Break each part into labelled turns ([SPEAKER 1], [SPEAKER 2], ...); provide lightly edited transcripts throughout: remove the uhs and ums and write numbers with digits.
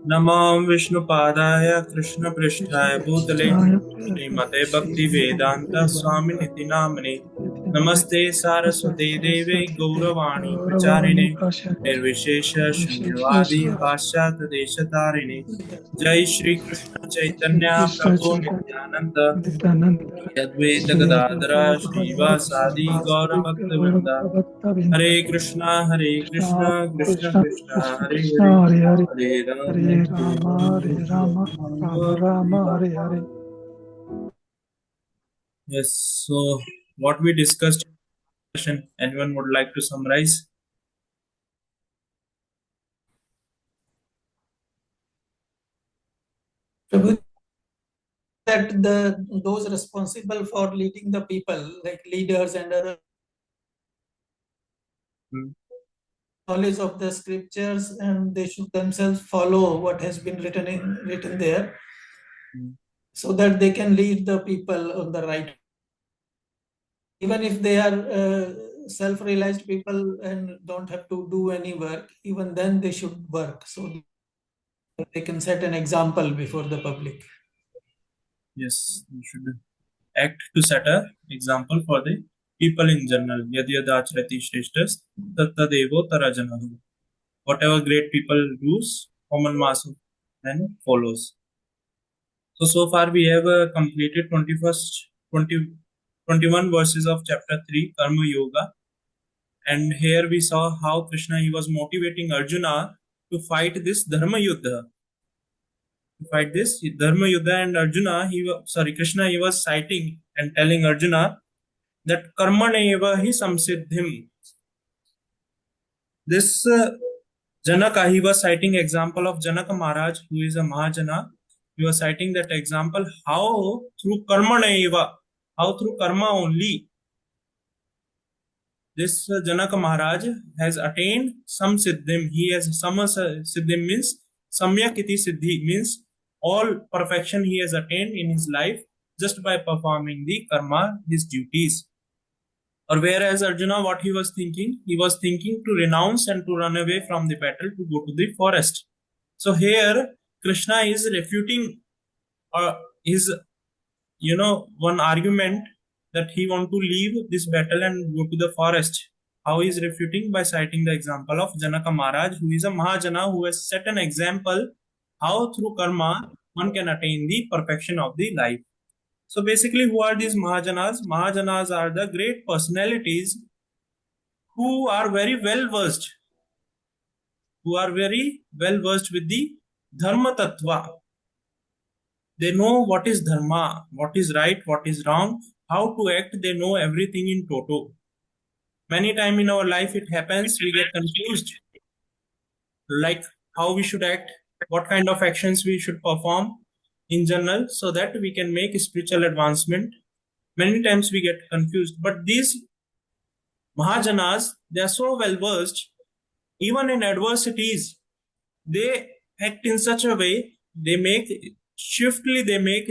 [SPEAKER 1] नमो विष्णुपादाय कृष्णपृष्ठाय भूतले श्रीमते भक्तिवेदान्त स्वामिनिति नाम्ने नमस्ते सारस्वते देवे गौरवाणी प्रचारिणे निर्विशेष शून्यवादी पाश्चात्य देशतारिणे जय श्री कृष्ण चैतन्य प्रभु नित्यानंद यद्वैत गदाधर श्रीवासादि गौरभक्तवृंद हरे कृष्णा कृष्ण कृष्णा हरे हरे हरे राम हरे Ram. Yes, so what we discussed in the session, anyone would like to summarize?
[SPEAKER 2] Prabhu, that those responsible for leading the people, like leaders and other, knowledge of the scriptures, and they should themselves follow what has been written there, so that they can lead the people on the right. Even if they are self-realized people and don't have to do any work, even then they should work so they can set an example before the public.
[SPEAKER 1] Yes, we should act to set an example for the people in general. Yad yad acharati shreshtas tattadevo tarajanahu. Whatever great people do, common mass of men follows. So far we have completed 21 verses of chapter 3, Karma Yoga. And here we saw how Krishna, he was motivating Arjuna to fight this Dharma Yuddha. To fight this Dharma Yuddha, and Arjuna, Krishna, he was citing and telling Arjuna that Karmana eva hi samsiddhim. This Janaka, he was citing example of Janaka Maharaj, who is a Mahajana. He was citing that example how through Karmana eva, how through karma only, this Janaka Maharaj has attained some siddhim. He has some siddhim means samyak iti siddhi, means all perfection he has attained in his life just by performing the karma, his duties. Or whereas Arjuna, what he was thinking to renounce and to run away from the battle to go to the forest. So here Krishna is refuting his one argument that he want to leave this battle and go to the forest. How he is refuting? By citing the example of Janaka Maharaj, who is a Mahajana, who has set an example how through karma one can attain the perfection of the life. So basically, who are these Mahajanas? Mahajanas are the great personalities who are very well versed, with the Dharma Tattva. They know what is Dharma, what is right, what is wrong, how to act. They know everything in toto. Many times in our life it happens, we get confused, like how we should act, what kind of actions we should perform in general, so that we can make spiritual advancement. Many times we get confused, but these Mahajanas, they are so well versed, even in adversities, they act in such a way, they make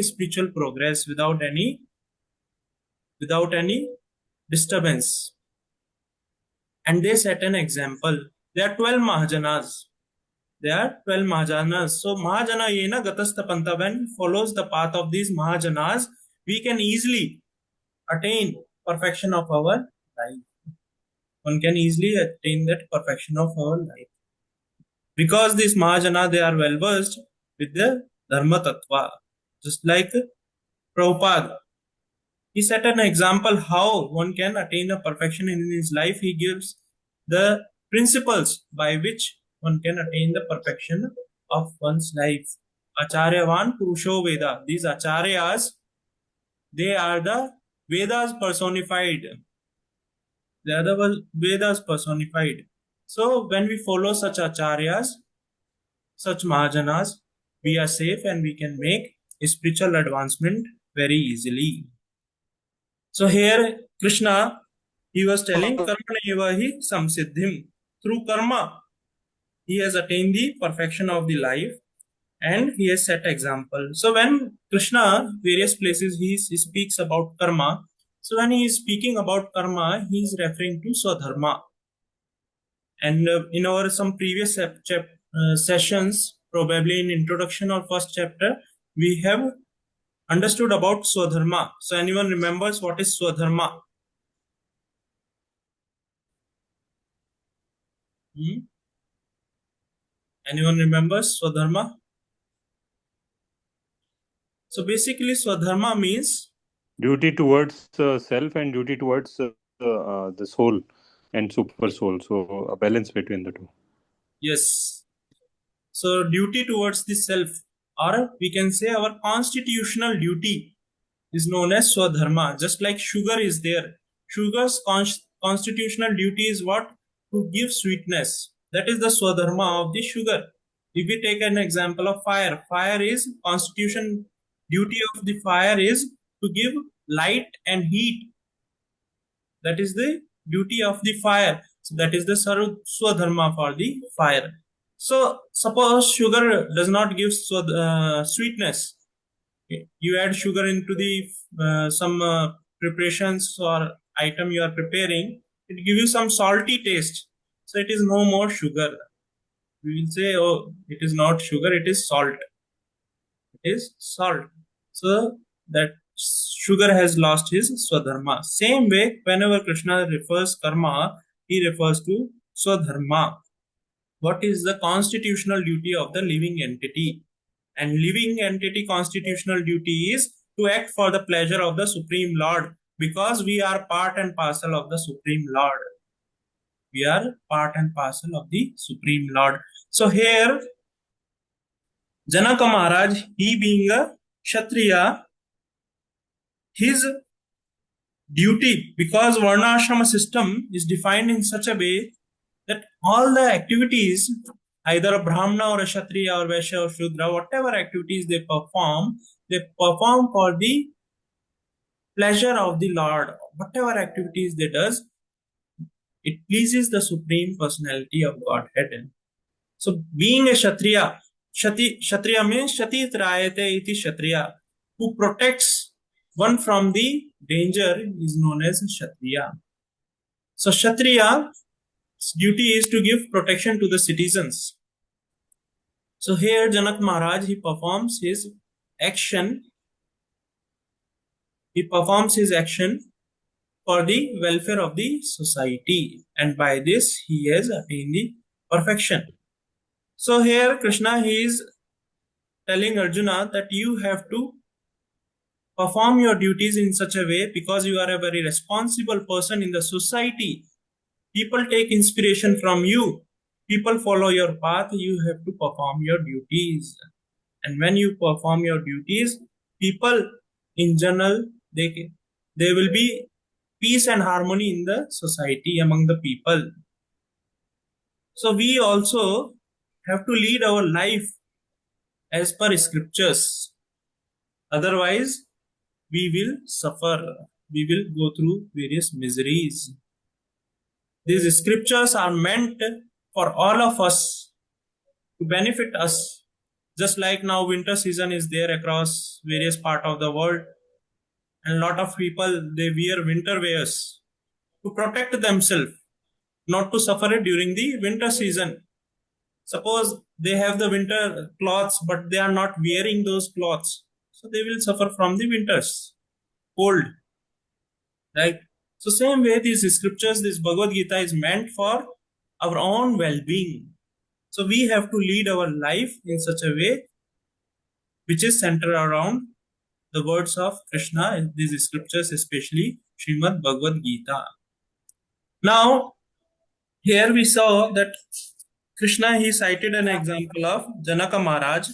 [SPEAKER 1] spiritual progress without any disturbance. And they set an example. There are 12 Mahajanas. So Mahajana Yena Gatastha Panta, when follows the path of these Mahajanas, we can easily attain perfection of our life. One can easily attain that perfection of our life. Because these Mahajana, they are well versed with the Dharma Tattva. Just like Prabhupada, he set an example how one can attain a perfection in his life. He gives the principles by which one can attain the perfection of one's life. Acharyavan Purusho Veda. These Acharyas, they are the Vedas personified. They are the Vedas personified. So when we follow such Acharyas, such Mahajanas, we are safe and we can make spiritual advancement very easily. So here Krishna, he was telling karma eva hi samsiddhim. Through karma, he has attained the perfection of the life and he has set example. So when Krishna, various places he speaks about karma, so when he is speaking about karma, he is referring to Swadharma. And in our some previous sessions, probably in introduction or first chapter, we have understood about Swadharma. So anyone remembers what is Swadharma? Anyone remembers Swadharma? So basically, Swadharma means
[SPEAKER 3] Duty towards self and duty towards the soul and super soul. So a balance between the two.
[SPEAKER 1] yes. So duty towards the self, or we can say our constitutional duty, is known as Swadharma. Just like sugar is there, sugar's constitutional duty is what? To give sweetness. That is the Swadharma of the sugar. If we take an example of fire, fire is constitution duty of the fire is to give light and heat. That is the duty of the fire. So that is the Swadharma for the fire. So suppose sugar does not give sweetness. You add sugar into the some preparations or item you are preparing, it gives you some salty taste. So it is no more sugar. We will say, oh, it is not sugar, it is salt. It is salt. So that sugar has lost his swadharma. Same way, whenever Krishna refers karma, he refers to swadharma. What is the constitutional duty of the living entity? And living entity constitutional duty is to act for the pleasure of the Supreme Lord, because we are part and parcel of the Supreme Lord. We are part and parcel of the Supreme Lord. So here, Janaka Maharaj, he being a Kshatriya, his duty, because Varna Ashrama system is defined in such a way that all the activities, either a Brahmana or a Kshatriya or Vaishya or Shudra, whatever activities they perform for the pleasure of the Lord. Whatever activities they does, it pleases the Supreme Personality of Godhead. So being a Kshatriya, Kshatriya means Shati Trayate iti Kshatriya, who protects one from the danger is known as Kshatriya. So Kshatriya's duty is to give protection to the citizens. So here Janak Maharaj, he performs his action for the welfare of the society, and by this he has attained the perfection. So here Krishna, he is telling Arjuna that you have to perform your duties in such a way, because you are a very responsible person in the society. People take inspiration from you. People follow your path. You have to perform your duties. And when you perform your duties, people in general, they will be peace and harmony in the society among the people. So we also have to lead our life as per scriptures. Otherwise, we will suffer. We will go through various miseries. These scriptures are meant for all of us, to benefit us. Just like now winter season is there across various part of the world, and a lot of people, they wear winter wears to protect themselves, not to suffer it during the winter season. Suppose they have the winter clothes, but they are not wearing those clothes, so they will suffer from the winters cold, right? So same way, these scriptures, this Bhagavad Gita is meant for our own well-being. So we have to lead our life in such a way which is centered around the words of Krishna in these scriptures, especially Srimad Bhagavad Gita. Now, here we saw that Krishna, he cited an example of Janaka Maharaj.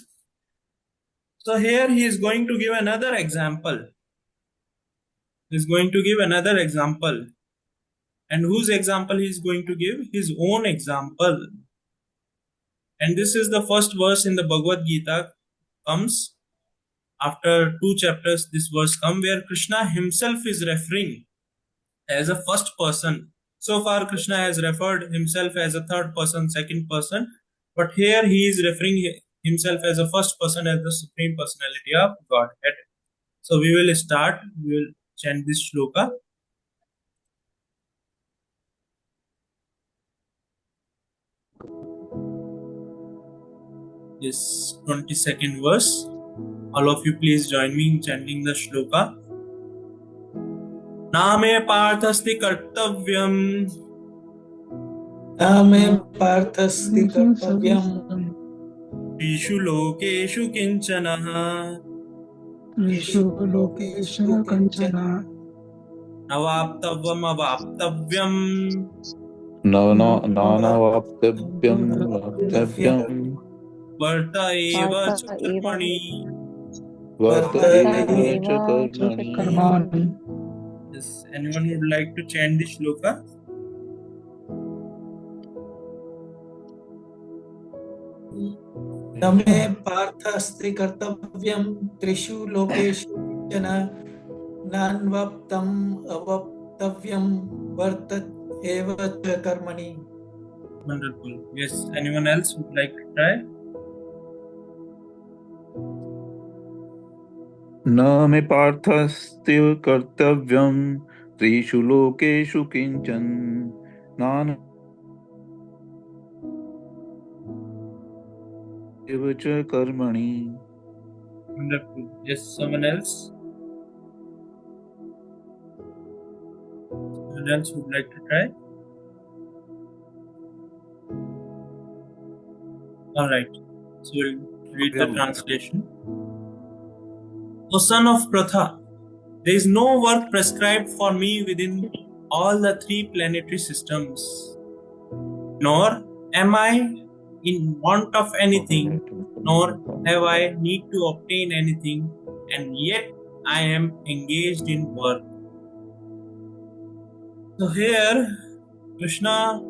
[SPEAKER 1] So here he is going to give another example. He is going to give another example. And whose example he is going to give? His own example. And this is the first verse in the Bhagavad Gita comes. After 2 chapters, this verse comes where Krishna himself is referring as a first person. So far, Krishna has referred himself as a third person, second person. But here he is referring himself as a first person, as the Supreme Personality of Godhead. So we will start. We will chant this shloka. this 22nd verse. All of you please join me in chanting the shloka. नामे पार्थस्ति कर्तव्यम्
[SPEAKER 2] नामे पार्थस्ति कर्तव्यम्
[SPEAKER 1] त्रिषु लोकेषु किञ्चन
[SPEAKER 4] त्रिषु लोकेषु कञ्चन
[SPEAKER 1] नवाप्तव्यमवाप्तव्यम्
[SPEAKER 5] नानावाप्तव्यं वाप्तव्यं
[SPEAKER 1] वर्त एव च कर्मणि.
[SPEAKER 5] वर्त एव च कर्मणि.
[SPEAKER 4] कर्माणि
[SPEAKER 1] Yes, anyone would like to chant the shloka?
[SPEAKER 2] नमे पार्थस्ति कर्तव्यं त्रिषु लोकेषु किञ्चन नान्वप्तम् अवप्तव्यं वर्त एव च कर्मणि.
[SPEAKER 1] Wonderful. Yes, anyone else would like to try?
[SPEAKER 5] न मे पार्थस्ति कर्तव्यं त्रिषु लोकेषु किञ्चन नान एव च कर्मणि.
[SPEAKER 1] Wonderful. Yes, someone else? Someone else would like to try? Alright, so we'll read the translation. O son of Pratha, there is no work prescribed for me within all the three planetary systems, nor am I in want of anything, nor have I need to obtain anything, and yet I am engaged in work. So here, Krishna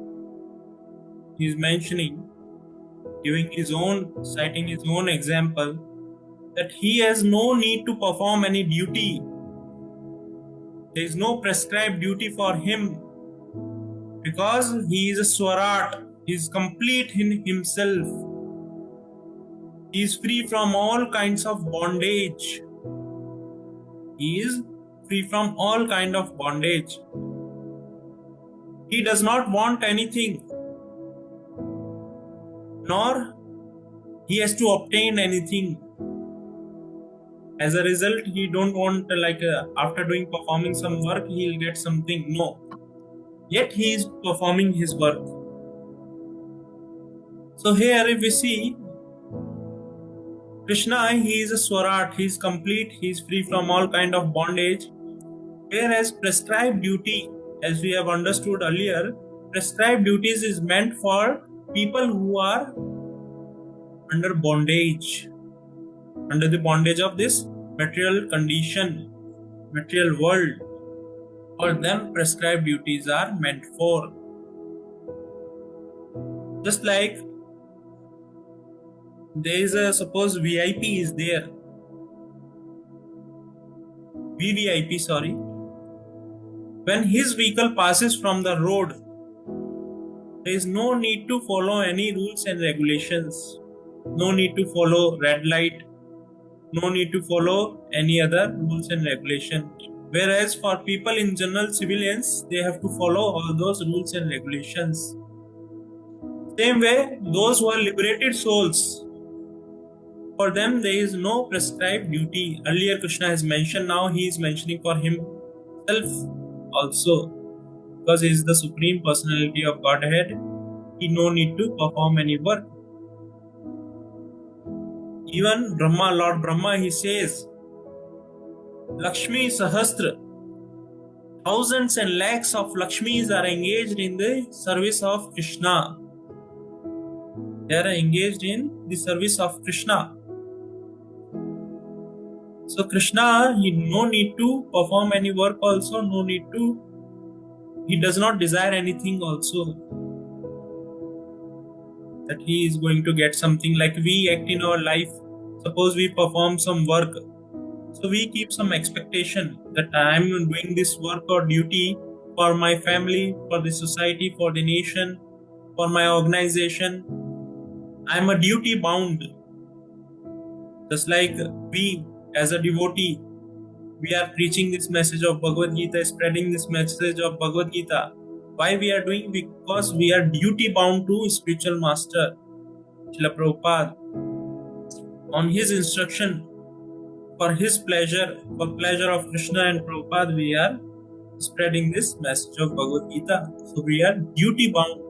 [SPEAKER 1] is mentioning, citing his own example, that he has no need to perform any duty. There is no prescribed duty for him because he is a Swarat. He is complete in himself. He is free from all kinds of bondage. He is free from all kind of bondage. He does not want anything, nor he has to obtain anything. As a result, he don't want after performing some work, he'll get something. No. Yet he is performing his work. So here if we see, Krishna, he is a Swarat, he is complete, he is free from all kind of bondage. Whereas prescribed duty, as we have understood earlier, prescribed duties is meant for people who are under bondage, under the bondage of this material condition, material world. For them, prescribed duties are meant for. Just like there is a, suppose VIP is there, VVIP, sorry. When his vehicle passes from the road, there is no need to follow any rules and regulations. No need to follow red light. No need to follow any other rules and regulations. Whereas for people in general, civilians, they have to follow all those rules and regulations. Same way, those who are liberated souls, for them there is no prescribed duty. Earlier Krishna has mentioned, now he is mentioning for himself also. Because he is the Supreme Personality of Godhead, he no need to perform any work. Even Brahma, Lord Brahma, he says, Lakshmi Sahasra, thousands and lakhs of Lakshmis are engaged in the service of Krishna. They are engaged in the service of Krishna. So Krishna, he no need to perform any work also, he does not desire anything also. That he is going to get something. Like we act in our life, suppose we perform some work, so we keep some expectation that I am doing this work or duty for my family, for the society, for the nation, for my organization. I am a duty bound. Just like we as a devotee, we are preaching this message of Bhagavad Gita, spreading this message of Bhagavad Gita. Why we are doing? Because we are duty bound to spiritual master, Srila Prabhupada. on his instruction, for his pleasure, for pleasure of Krishna and Prabhupada, we are spreading this message of Bhagavad Gita. So we are duty bound.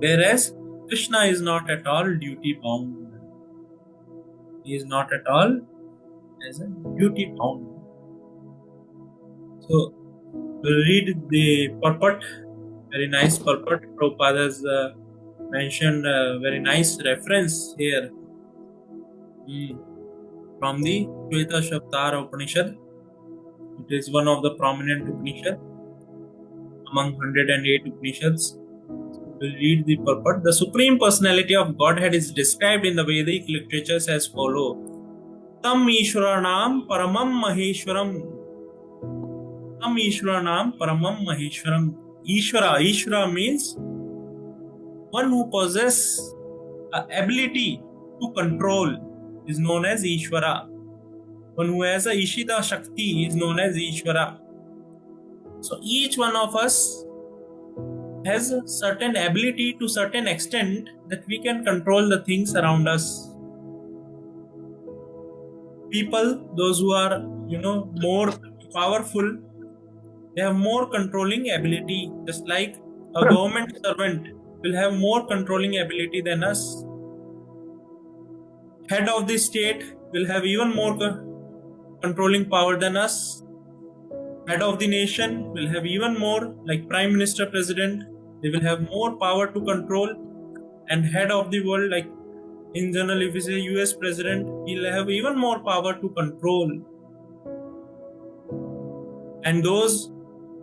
[SPEAKER 1] Whereas Krishna is not at all duty bound. He is not at all as a duty bound. So we'll read the purport. Very nice purport. Prabhupada has mentioned a very nice reference here from the Shweta Shaptara Upanishad. It is one of the prominent Upanishad among 108 Upanishads. We'll read the purport. The Supreme Personality of Godhead is described in the Vedic literatures as follows. Tam Ishwaranam Paramam Maheshwaram. Tam Ishwaranam Paramam Maheshwaram. Ishwara means one who possesses the ability to control is known as Ishvara. One who has a Ishita Shakti is known as Ishvara. So each one of us has a certain ability to certain extent that we can control the things around us. People, those who are, more powerful, they have more controlling ability. Just like a government servant will have more controlling ability than us. Head of the state will have even more controlling power than us. Head of the nation will have even more, like Prime Minister, President, they will have more power to control. And head of the world, like in general, if we say US President, he'll have even more power to control. And those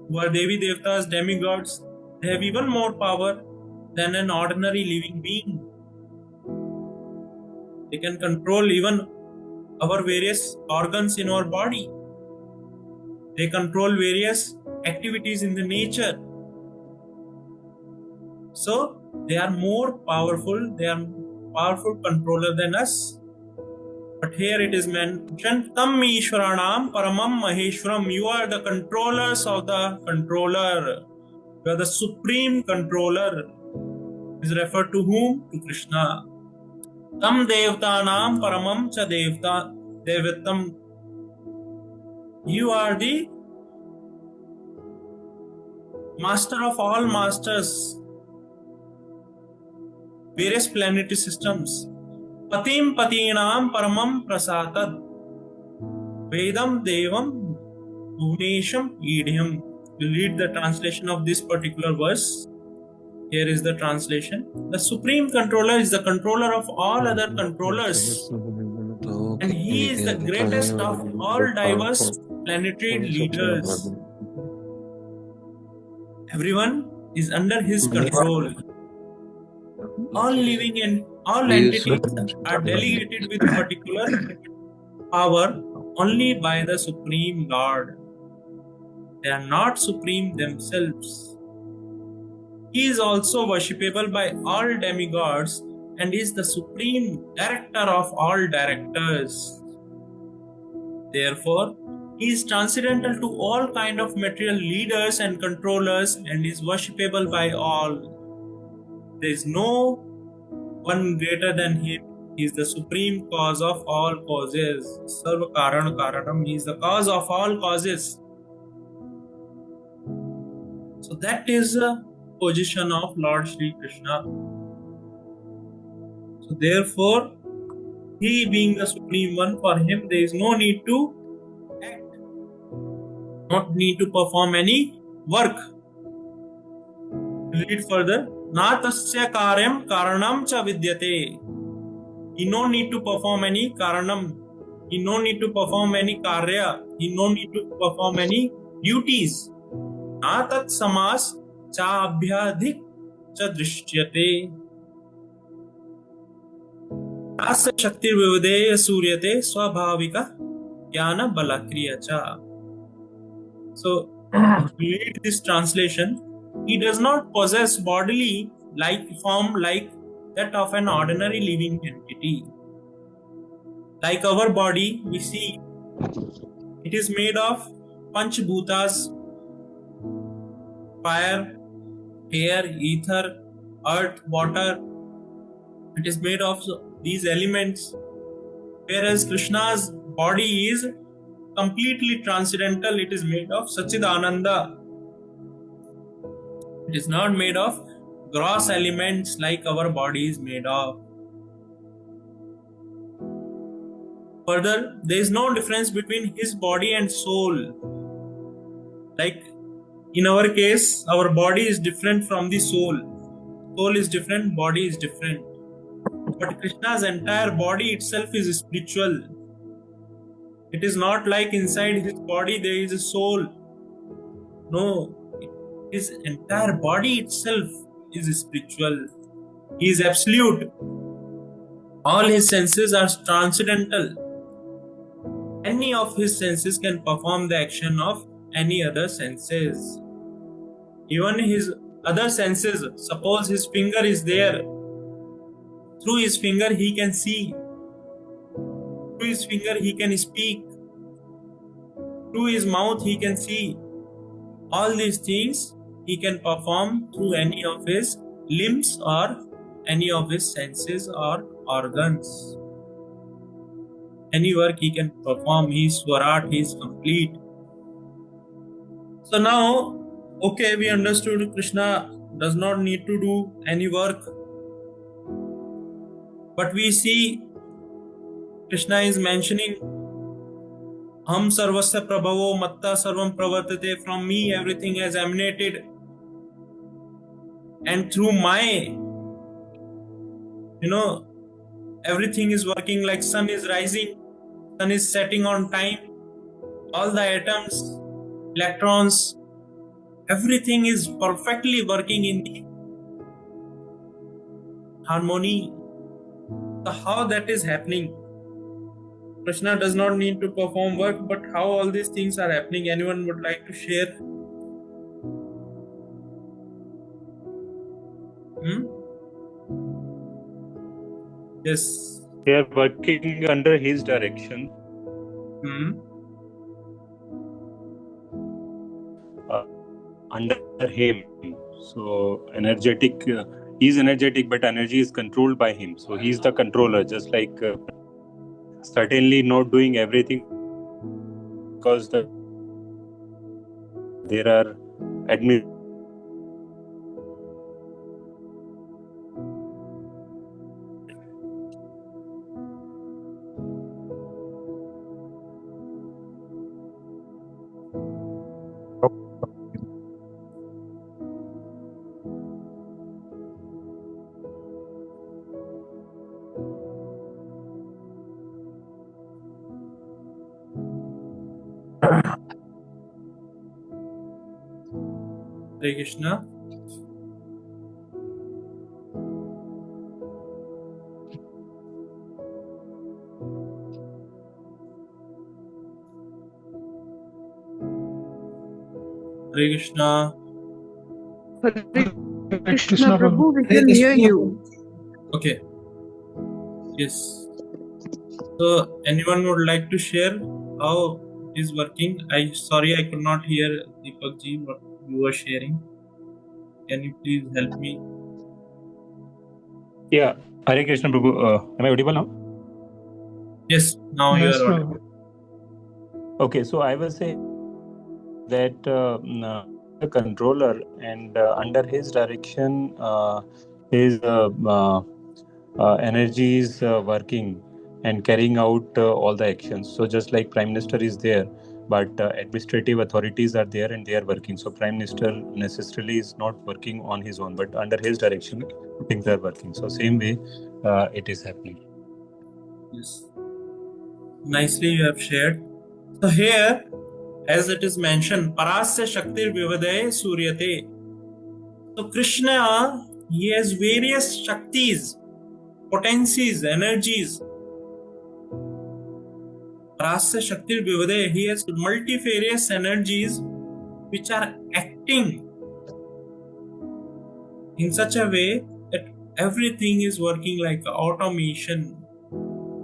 [SPEAKER 1] who are Devi Devtas, demigods, they have even more power than an ordinary living being. They can control even our various organs in our body. They control various activities in the nature. So they are more powerful. They are powerful controller than us. But here it is mentioned, Tam Ishwaranam Paramam Maheshwaram. You are the controllers of the controller. You are the supreme controller. Is referred to whom? To Krishna. Tam Devtanam Paramam Cha Devatam. You are the master of all masters. Various planetary systems. Patim Patinam Paramam Prasatad. Vedam Devam Bhuvnesham Idhyam. We'll read the translation of this particular verse. Here is the translation. The Supreme Controller is the controller of all other controllers. And he is the greatest of all diverse planetary leaders. Everyone is under his control. All living and all entities are delegated with particular power only by the Supreme Lord. They are not supreme themselves. He is also worshipable by all demigods and is the supreme director of all directors. Therefore, he is transcendental to all kind of material leaders and controllers and is worshipable by all. There is no one greater than him. He is the supreme cause of all causes. Sarva Karana Karanam. He is the cause of all causes. So that is the position of Lord Shri Krishna. So therefore, he being the supreme one, for him there is no need to act, not need to perform any work. Read further. Na tasya karyam karanam cha vidyate. He no need to perform any karanam. He no need to perform any karya. He no need to perform any duties. Na tat samas cha abhyadhik cha drishyate. Asya shaktir vivadeya suryate swabhavika jnana balakriya cha. So, read this translation. He does not possess bodily form like that of an ordinary living entity. Like our body, we see it is made of Panchbhutas, fire, air, ether, earth, water. It is made of these elements, whereas Krishna's body is completely transcendental. It is made of Sachidananda. It is not made of gross elements like our body is made of. Further, there is no difference between his body and soul. Like in our case, our body is different from the soul. Soul is different, body is different. But Krishna's entire body itself is spiritual. It is not like inside his body there is a soul. No, his entire body itself is spiritual. He is absolute. All his senses are transcendental. Any of his senses can perform the action of any other senses. Even his other senses, suppose his finger is there, through his finger he can see, through his finger he can speak, through his mouth he can see. All these things he can perform through any of his limbs or any of his senses or organs. Any work he can perform, he is Swarat, he is complete. So now, okay, we understood Krishna does not need to do any work. But we see Krishna is mentioning Ham sarvasya prabhavo matta sarvam pravartate. From me everything has emanated, and through my, everything is working. Like sun is rising, sun is setting on time, all the atoms, electrons, everything is perfectly working in the harmony. So how that is happening? Krishna does not need to perform work, but how all these things are happening? Anyone would like to share? Yes.
[SPEAKER 3] They are working under his direction. Under him. So energetic, he's energetic, but energy is controlled by him. So he's the controller, just like certainly not doing everything because there are admin.
[SPEAKER 1] Hare Krishna. Hare Krishna.
[SPEAKER 4] Hare
[SPEAKER 6] Krishna Prabhu, we can hear you.
[SPEAKER 1] Okay. Yes. So anyone would like to share how it is working? Sorry I could not hear Deepak ji what you were sharing. Can you please help me?
[SPEAKER 3] Yeah, Hare Krishna Prabhu. Am I audible now?
[SPEAKER 1] Yes, now you
[SPEAKER 4] Yes,
[SPEAKER 1] are
[SPEAKER 4] Prabhu.
[SPEAKER 1] audible.
[SPEAKER 3] Okay, so I was saying that the controller, and under his direction, his energy is working and carrying out all the actions. So just like Prime Minister is there, but administrative authorities are there and they are working. So Prime Minister necessarily is not working on his own, but under his direction, things are working. So same way, it is happening.
[SPEAKER 1] Yes. Nicely you have shared. So here, as it is mentioned, Parasya Shaktir Vivadaye Suryate. So Krishna, he has various Shaktis, potencies, energies. Parasya Shaktir Vivadaye, he has multifarious energies which are acting in such a way that everything is working like automation.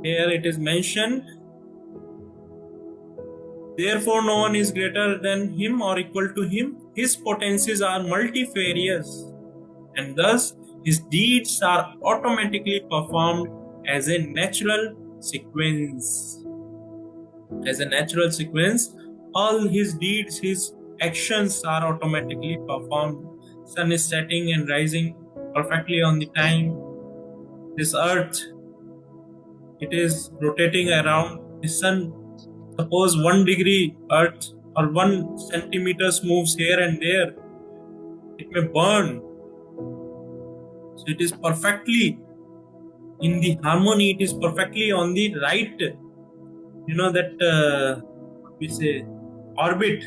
[SPEAKER 1] Here it is mentioned, therefore no one is greater than him or equal to him. His potencies are multifarious, and thus his deeds are automatically performed as a natural sequence. As a natural sequence, all his deeds, his actions are automatically performed. Sun is setting and rising perfectly on the time. This earth, it is rotating around the sun. Suppose 1 degree earth or 1 centimeters moves here and there, it may burn. So it is perfectly in the harmony, it is perfectly on the right, that what we say, orbit.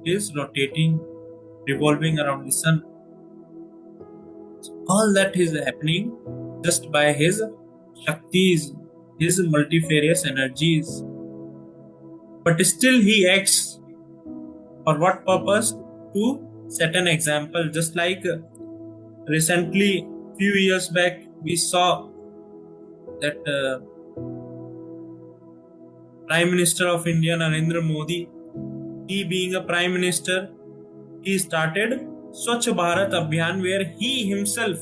[SPEAKER 1] It is rotating, revolving around the sun. So all that is happening just by his shaktis, his multifarious energies. But still he acts for what purpose? To set an example. Just like recently, few years back, we saw that Prime Minister of India, Narendra Modi, he being a Prime Minister, he started Swachh Bharat Abhiyan, where he himself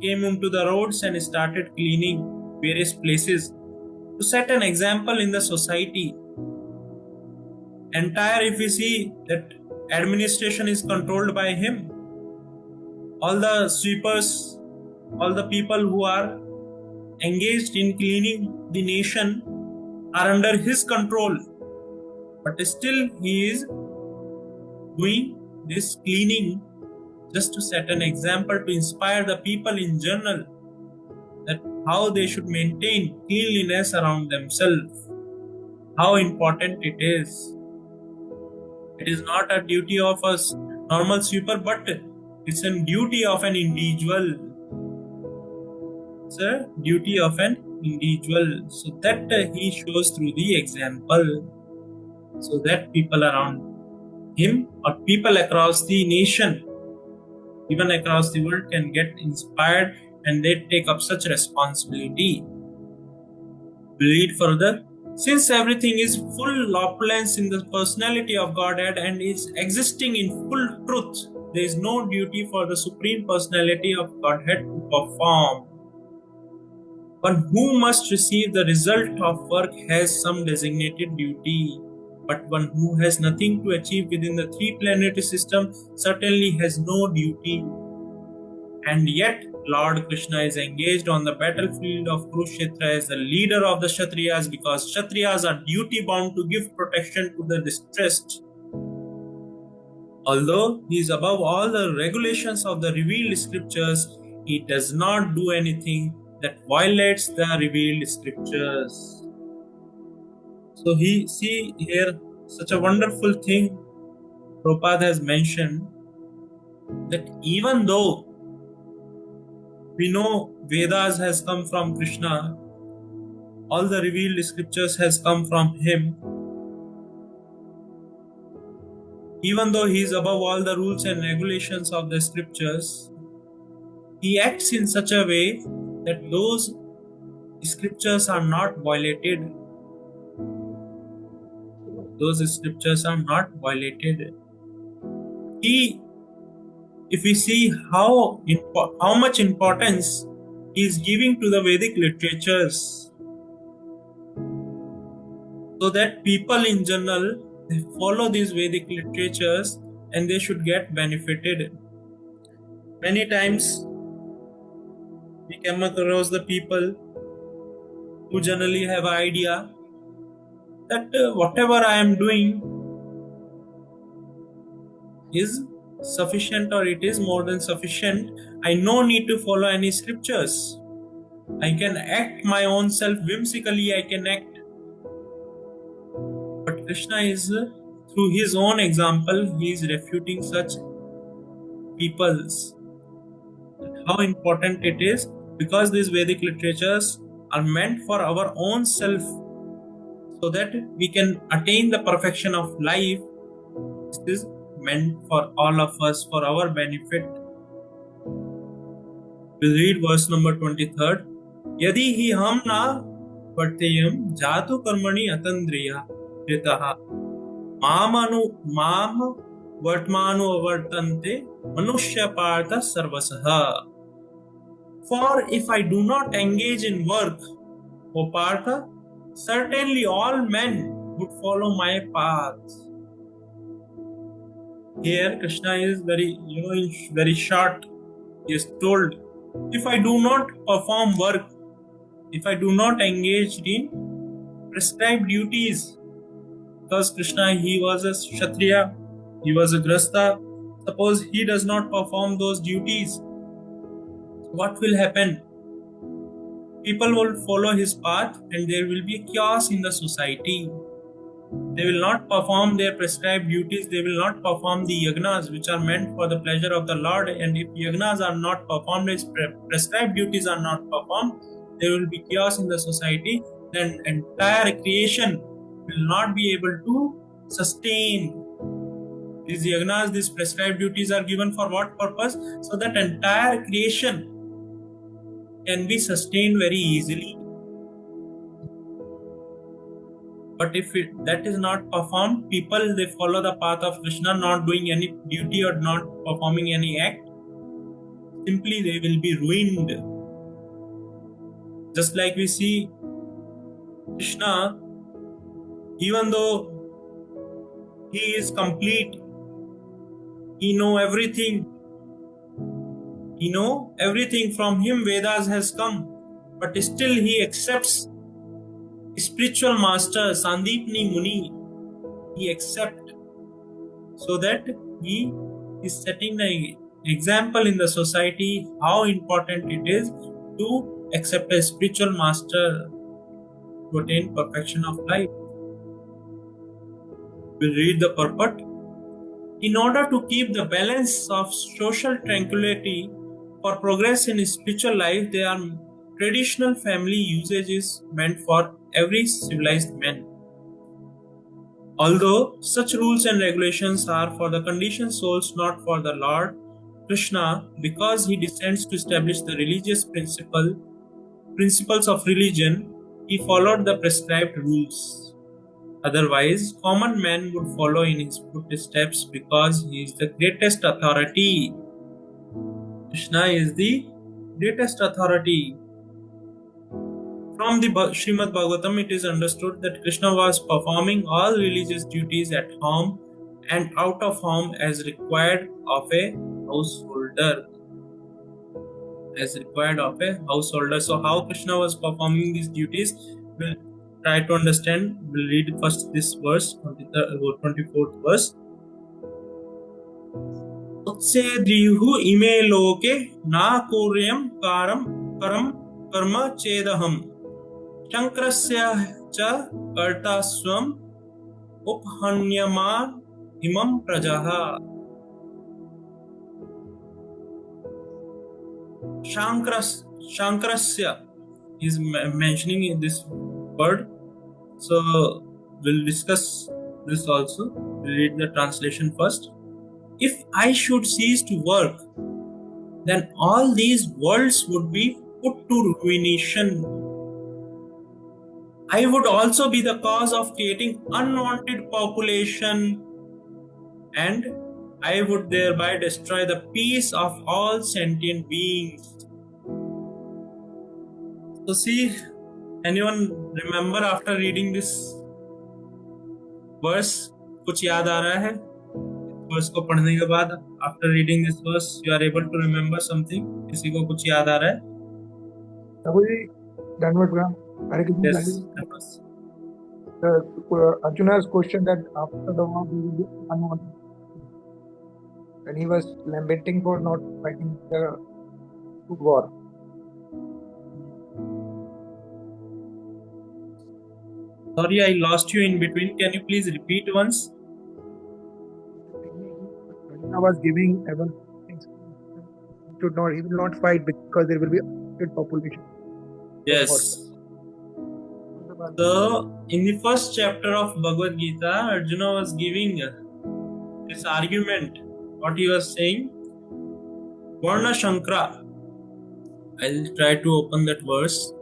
[SPEAKER 1] came onto the roads and started cleaning various places to set an example in the society. Entire, if we see that administration is controlled by him, all the sweepers, all the people who are engaged in cleaning the nation are under his control, but still he is doing this cleaning just to set an example, to inspire the people in general that how they should maintain cleanliness around themselves, how important it is. It is not a duty of a normal sweeper, but it's a duty of an individual. It's a duty of an individual, so that he shows through the example, so that people around him or people across the nation, even across the world, can get inspired and they take up such responsibility. We read further. Since everything is full opulence in the personality of Godhead and is existing in full truth, there is no duty for the Supreme Personality of Godhead to perform. One who must receive the result of work has some designated duty, but one who has nothing to achieve within the 3 planetary system certainly has no duty. And yet, Lord Krishna is engaged on the battlefield of Kurukshetra as the leader of the Kshatriyas, because Kshatriyas are duty bound to give protection to the distressed. Although he is above all the regulations of the revealed scriptures, he does not do anything that violates the revealed scriptures. So he see here such a wonderful thing Prabhupada has mentioned, that even though we know Vedas has come from Krishna, all the revealed scriptures has come from him, even though he is above all the rules and regulations of the scriptures, he acts in such a way that those scriptures are not violated. Those scriptures are not violated. If we see how much importance he is giving to the Vedic literatures, so that people in general, they follow these Vedic literatures and they should get benefited. Many times we come across the people who generally have an idea that whatever I am doing is sufficient, or it is more than sufficient. I no need to follow any scriptures. I can act my own self whimsically, I can act. But Krishna is, through his own example, he is refuting such peoples. How important it is, because these Vedic literatures are meant for our own self, so that we can attain the perfection of life. This is meant for all of us, for our benefit. We read verse number 23rd. Yadi hi ham na varteyam jatu karmani atandriya ritaha mam vartmanu avartante manushya partha sarvasaha. For if I do not engage in work, O Partha, certainly all men would follow my path. Here, Krishna is very, very short. He is told, if I do not perform work, if I do not engage in prescribed duties, because Krishna, he was a Kshatriya, he was a Grasta. Suppose he does not perform those duties, what will happen? People will follow his path and there will be chaos in the society. They will not perform their prescribed duties, they will not perform the yagnas which are meant for the pleasure of the Lord. And if yagnas are not performed, if prescribed duties are not performed, there will be chaos in the society. Then entire creation will not be able to sustain. These yagnas, these prescribed duties are given for what purpose? So that entire creation can be sustained very easily. But if that is not performed, people, they follow the path of Krishna, not doing any duty or not performing any act, simply they will be ruined. Just like we see Krishna, even though he is complete, he know everything, from him Vedas has come, but still he accepts spiritual master Sandipni Muni. He accepts, so that he is setting the example in the society how important it is to accept a spiritual master to attain perfection of life. We'll read the purport. In order to keep the balance of social tranquility for progress in spiritual life, there are traditional family usages meant for every civilized man. Although such rules and regulations are for the conditioned souls, not for the Lord Krishna, because he descends to establish the religious principles of religion, he followed the prescribed rules. Otherwise, common man would follow in his footsteps because he is the greatest authority. Krishna is the greatest authority. From the Srimad Bhagavatam, it is understood that Krishna was performing all religious duties at home and out of home as required of a householder. So how Krishna was performing these duties, we'll try to understand. We'll read first this verse, 24th verse. Utse drihu ime loke na kuryam karam karma chedaham. Shankrasya cha karta swam uphanyaman imam prajaha. Shankrasya is mentioning this word. So we'll discuss this also. We'll read the translation first. If I should cease to work, then all these worlds would be put to ruination. I would also be the cause of creating unwanted population, and I would thereby destroy the peace of all sentient beings. So see, anyone remember after reading this verse, कुछ याद आ रहा है? Verse को पढ़ने के बाद, after reading this verse, you are able to remember something? किसी को कुछ याद आ रहा है? Yes.
[SPEAKER 7] Arjuna's question that after the war we will be unwanted, and he was lamenting for not fighting the war.
[SPEAKER 1] Sorry, I lost you in between. Can you please repeat once?
[SPEAKER 7] Arjuna was giving everyone things. He will not fight because there will be a population.
[SPEAKER 1] Yes. So, in the first chapter of Bhagavad Gita, Arjuna was giving this argument. What he was saying? Varna Shankara. I'll try to open that verse.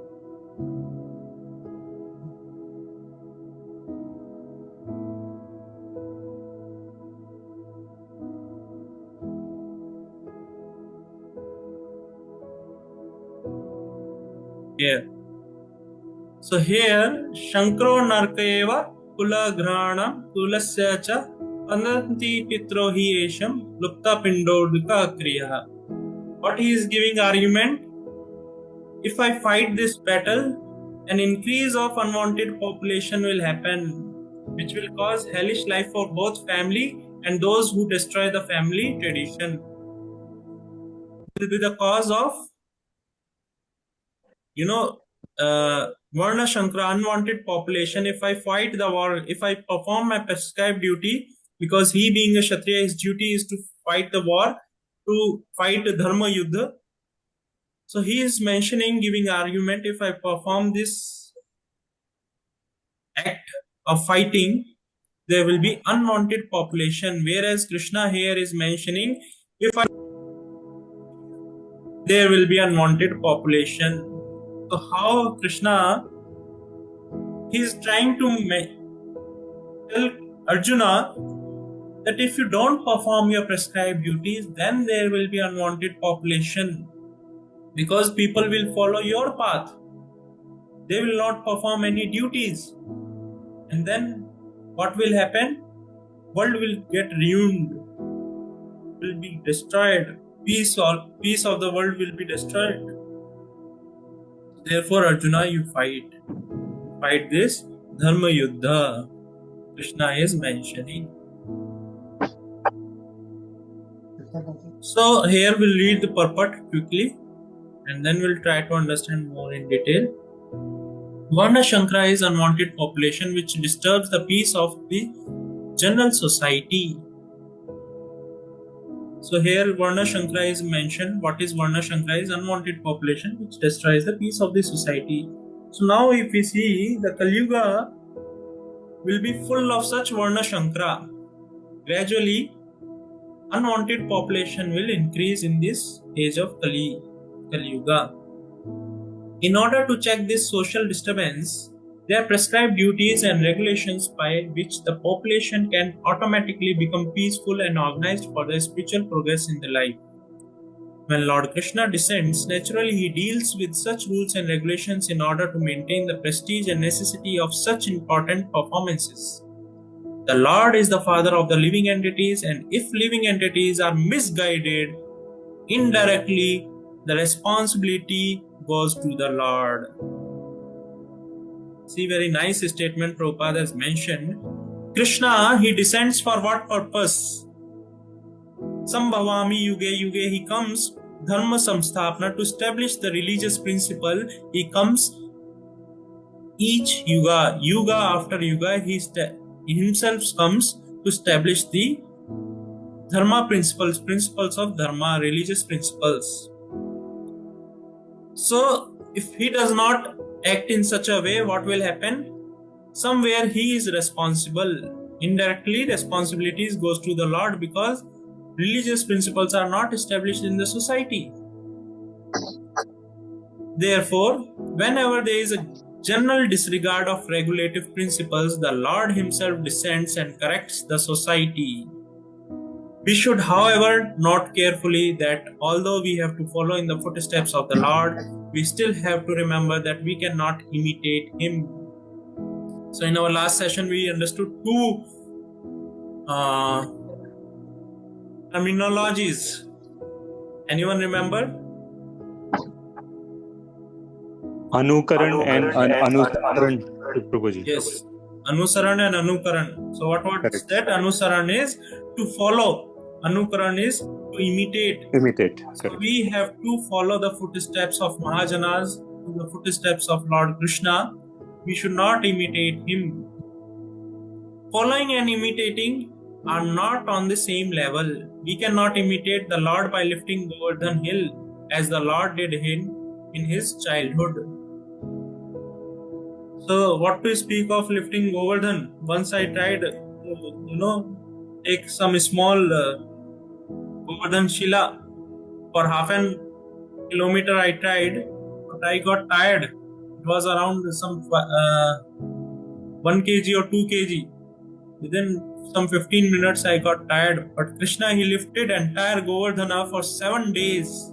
[SPEAKER 1] So here, Shankro Narkayeva Kula Granam Kulasya cha Ananti Pitro hi Esham Lupta Pindodika Kriya. What he is giving argument? If I fight this battle, an increase of unwanted population will happen, which will cause hellish life for both family and those who destroy the family tradition. It will be the cause of, Varna Shankara, unwanted population. If I fight the war, if I perform my prescribed duty, because he being a Kshatriya, his duty is to fight the war, to fight the Dharma Yuddha. So he is mentioning, giving argument, if I perform this act of fighting, there will be unwanted population. Whereas Krishna here is mentioning, if I, there will be unwanted population. So how Krishna, he is trying to tell Arjuna that if you don't perform your prescribed duties, then there will be unwanted population, because people will follow your path. They will not perform any duties. And then what will happen? World will get ruined, will be destroyed. Peace of the world will be destroyed. Therefore, Arjuna, you fight this Dharma Yuddha. Krishna is mentioning. So here we'll read the purport quickly, and then we'll try to understand more in detail. Varna Shankara is unwanted population which disturbs the peace of the general society. So here Varna Shankara is mentioned. What is Varna Shankara? Is unwanted population which destroys the peace of the society. So now if we see, the Kali Yuga will be full of such Varna Shankara. Gradually, unwanted population will increase in this age of Kali Yuga. In order to check this social disturbance, there are prescribed duties and regulations by which the population can automatically become peaceful and organized for their spiritual progress in the life. When Lord Krishna descends, naturally he deals with such rules and regulations in order to maintain the prestige and necessity of such important performances. The Lord is the father of the living entities, and if living entities are misguided, indirectly the responsibility goes to the Lord. See, very nice statement Prabhupada has mentioned. Krishna, he descends for what purpose? Sambhavami Yuge Yuge, he comes Dharma Samsthapana, to establish the religious principle. He comes each yuga after yuga, he himself comes to establish the Dharma principles of Dharma, religious principles. So, if he does not act in such a way, what will happen? Somewhere he is responsible. Indirectly, responsibilities goes to the Lord, because religious principles are not established in the society. Therefore, whenever there is a general disregard of regulative principles, the Lord himself descends and corrects the society. We should, however, note carefully that although we have to follow in the footsteps of the Lord, we still have to remember that we cannot imitate him. So in our last session, we understood two terminologies. Anyone remember?
[SPEAKER 3] Anukaran and Anusaran, Prabhuji.
[SPEAKER 1] Yes, Anusaran and Anukaran. So what's
[SPEAKER 3] Correct.
[SPEAKER 1] that? Anusaran is to follow. Anukaran is to imitate. So
[SPEAKER 3] Correct.
[SPEAKER 1] we have to follow the footsteps of Mahajanas, the footsteps of Lord Krishna. We should not imitate him. Following and imitating are not on the same level. We cannot imitate the Lord by lifting Govardhan hill as the Lord did him in his childhood. So what to speak of lifting Govardhan? Once I tried, take some small Govardhan Shila. For half an kilometer I tried, but I got tired. It was around some 1 kg or 2 kg. Within some 15 minutes I got tired. But Krishna, he lifted entire Govardhana for 7 days.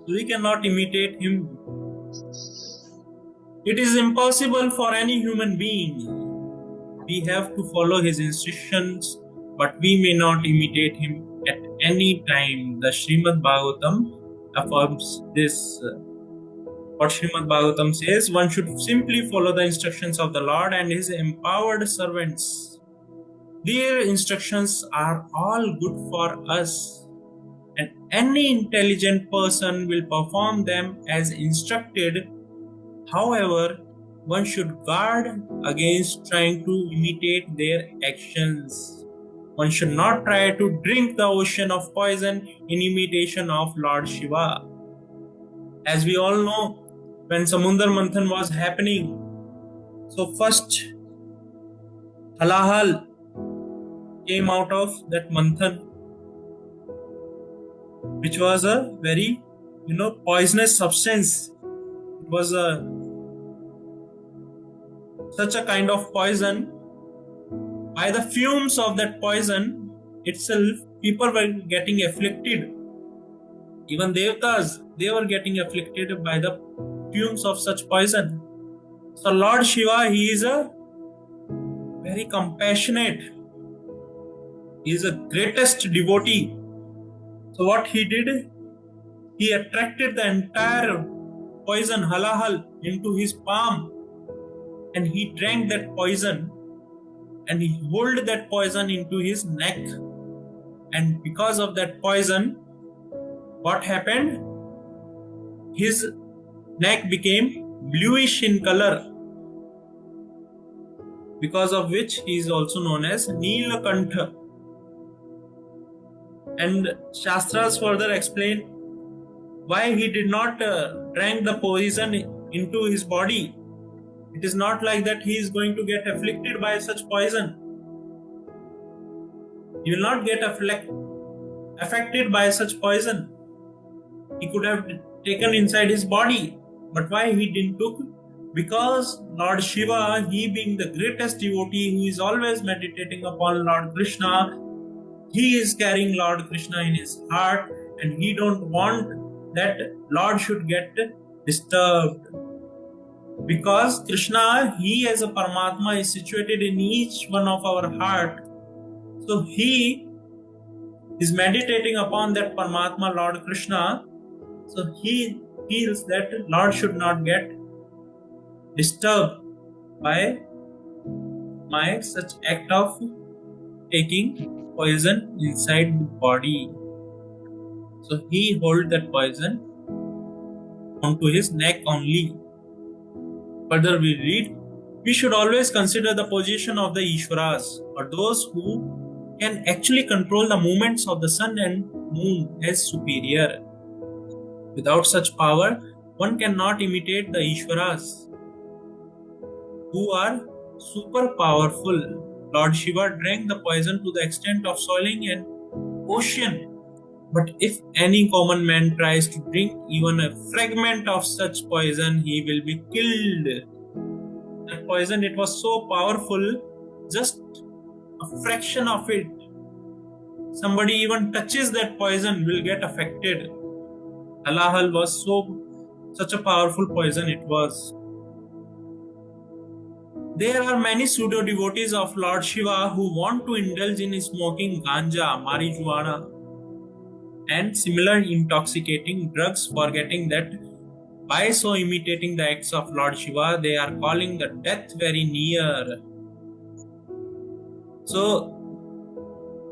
[SPEAKER 1] So we cannot imitate him. It is impossible for any human being. We have to follow his instructions, but we may not imitate him at any time. The Srimad Bhagavatam affirms this. What Srimad Bhagavatam says, one should simply follow the instructions of the Lord and his empowered servants. Their instructions are all good for us, and any intelligent person will perform them as instructed. However, one should guard against trying to imitate their actions. One should not try to drink the ocean of poison in imitation of Lord Shiva. As we all know, when Samundar Manthan was happening, so first halahal came out of that Manthan, which was a very poisonous substance. It was such a kind of poison. By the fumes of that poison itself, people were getting afflicted. Even Devatas, they were getting afflicted by the fumes of such poison. So Lord Shiva, he is a very compassionate. He is the greatest devotee. So what he did, he attracted the entire poison halahal into his palm, and he drank that poison, and he held that poison into his neck. And because of that poison, what happened? His neck became bluish in color, because of which he is also known as Neelakantha. And Shastras further explain why he did not drank the poison into his body. It is not like that he is going to get afflicted by such poison. He will not get affected by such poison. He could have taken inside his body. But why he didn't took? Because Lord Shiva, he being the greatest devotee who is always meditating upon Lord Krishna, he is carrying Lord Krishna in his heart, and he don't want that Lord should get disturbed. Because Krishna, he as a Paramatma is situated in each one of our heart. So he is meditating upon that Paramatma Lord Krishna. So he feels that Lord should not get disturbed by my such act of taking poison inside the body. So he holds that poison onto his neck only. Further we read, we should always consider the position of the Ishwaras, or those who can actually control the movements of the sun and moon, as superior. Without such power, one cannot imitate the Ishwaras, who are super powerful. Lord Shiva drank the poison to the extent of soiling an ocean. But if any common man tries to drink even a fragment of such poison, he will be killed. That poison, it was so powerful, just a fraction of it. Somebody even touches that poison will get affected. Halahal was such a powerful poison it was. There are many pseudo devotees of Lord Shiva who want to indulge in smoking ganja, marijuana, and similar intoxicating drugs, forgetting that by so imitating the acts of Lord Shiva, they are calling the death very near. So,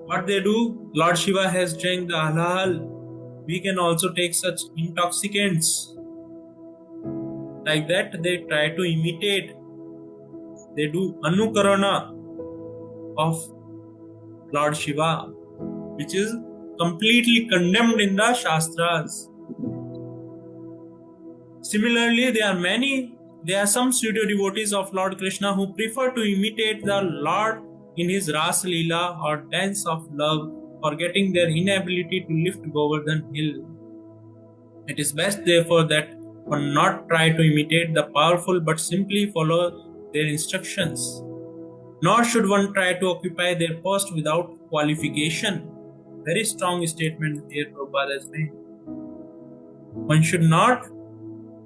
[SPEAKER 1] what they do, Lord Shiva has drank the halal. We can also take such intoxicants. Like that, they try to imitate. They do anukarana of Lord Shiva, which is completely condemned in the Shastras. Similarly, there are some pseudo devotees of Lord Krishna who prefer to imitate the Lord in his Ras Leela or dance of love, forgetting their inability to lift Govardhan hill. It is best, therefore, that one not try to imitate the powerful but simply follow their instructions. Nor should one try to occupy their post without qualification. Very strong statement here Prabhupada has made. One should not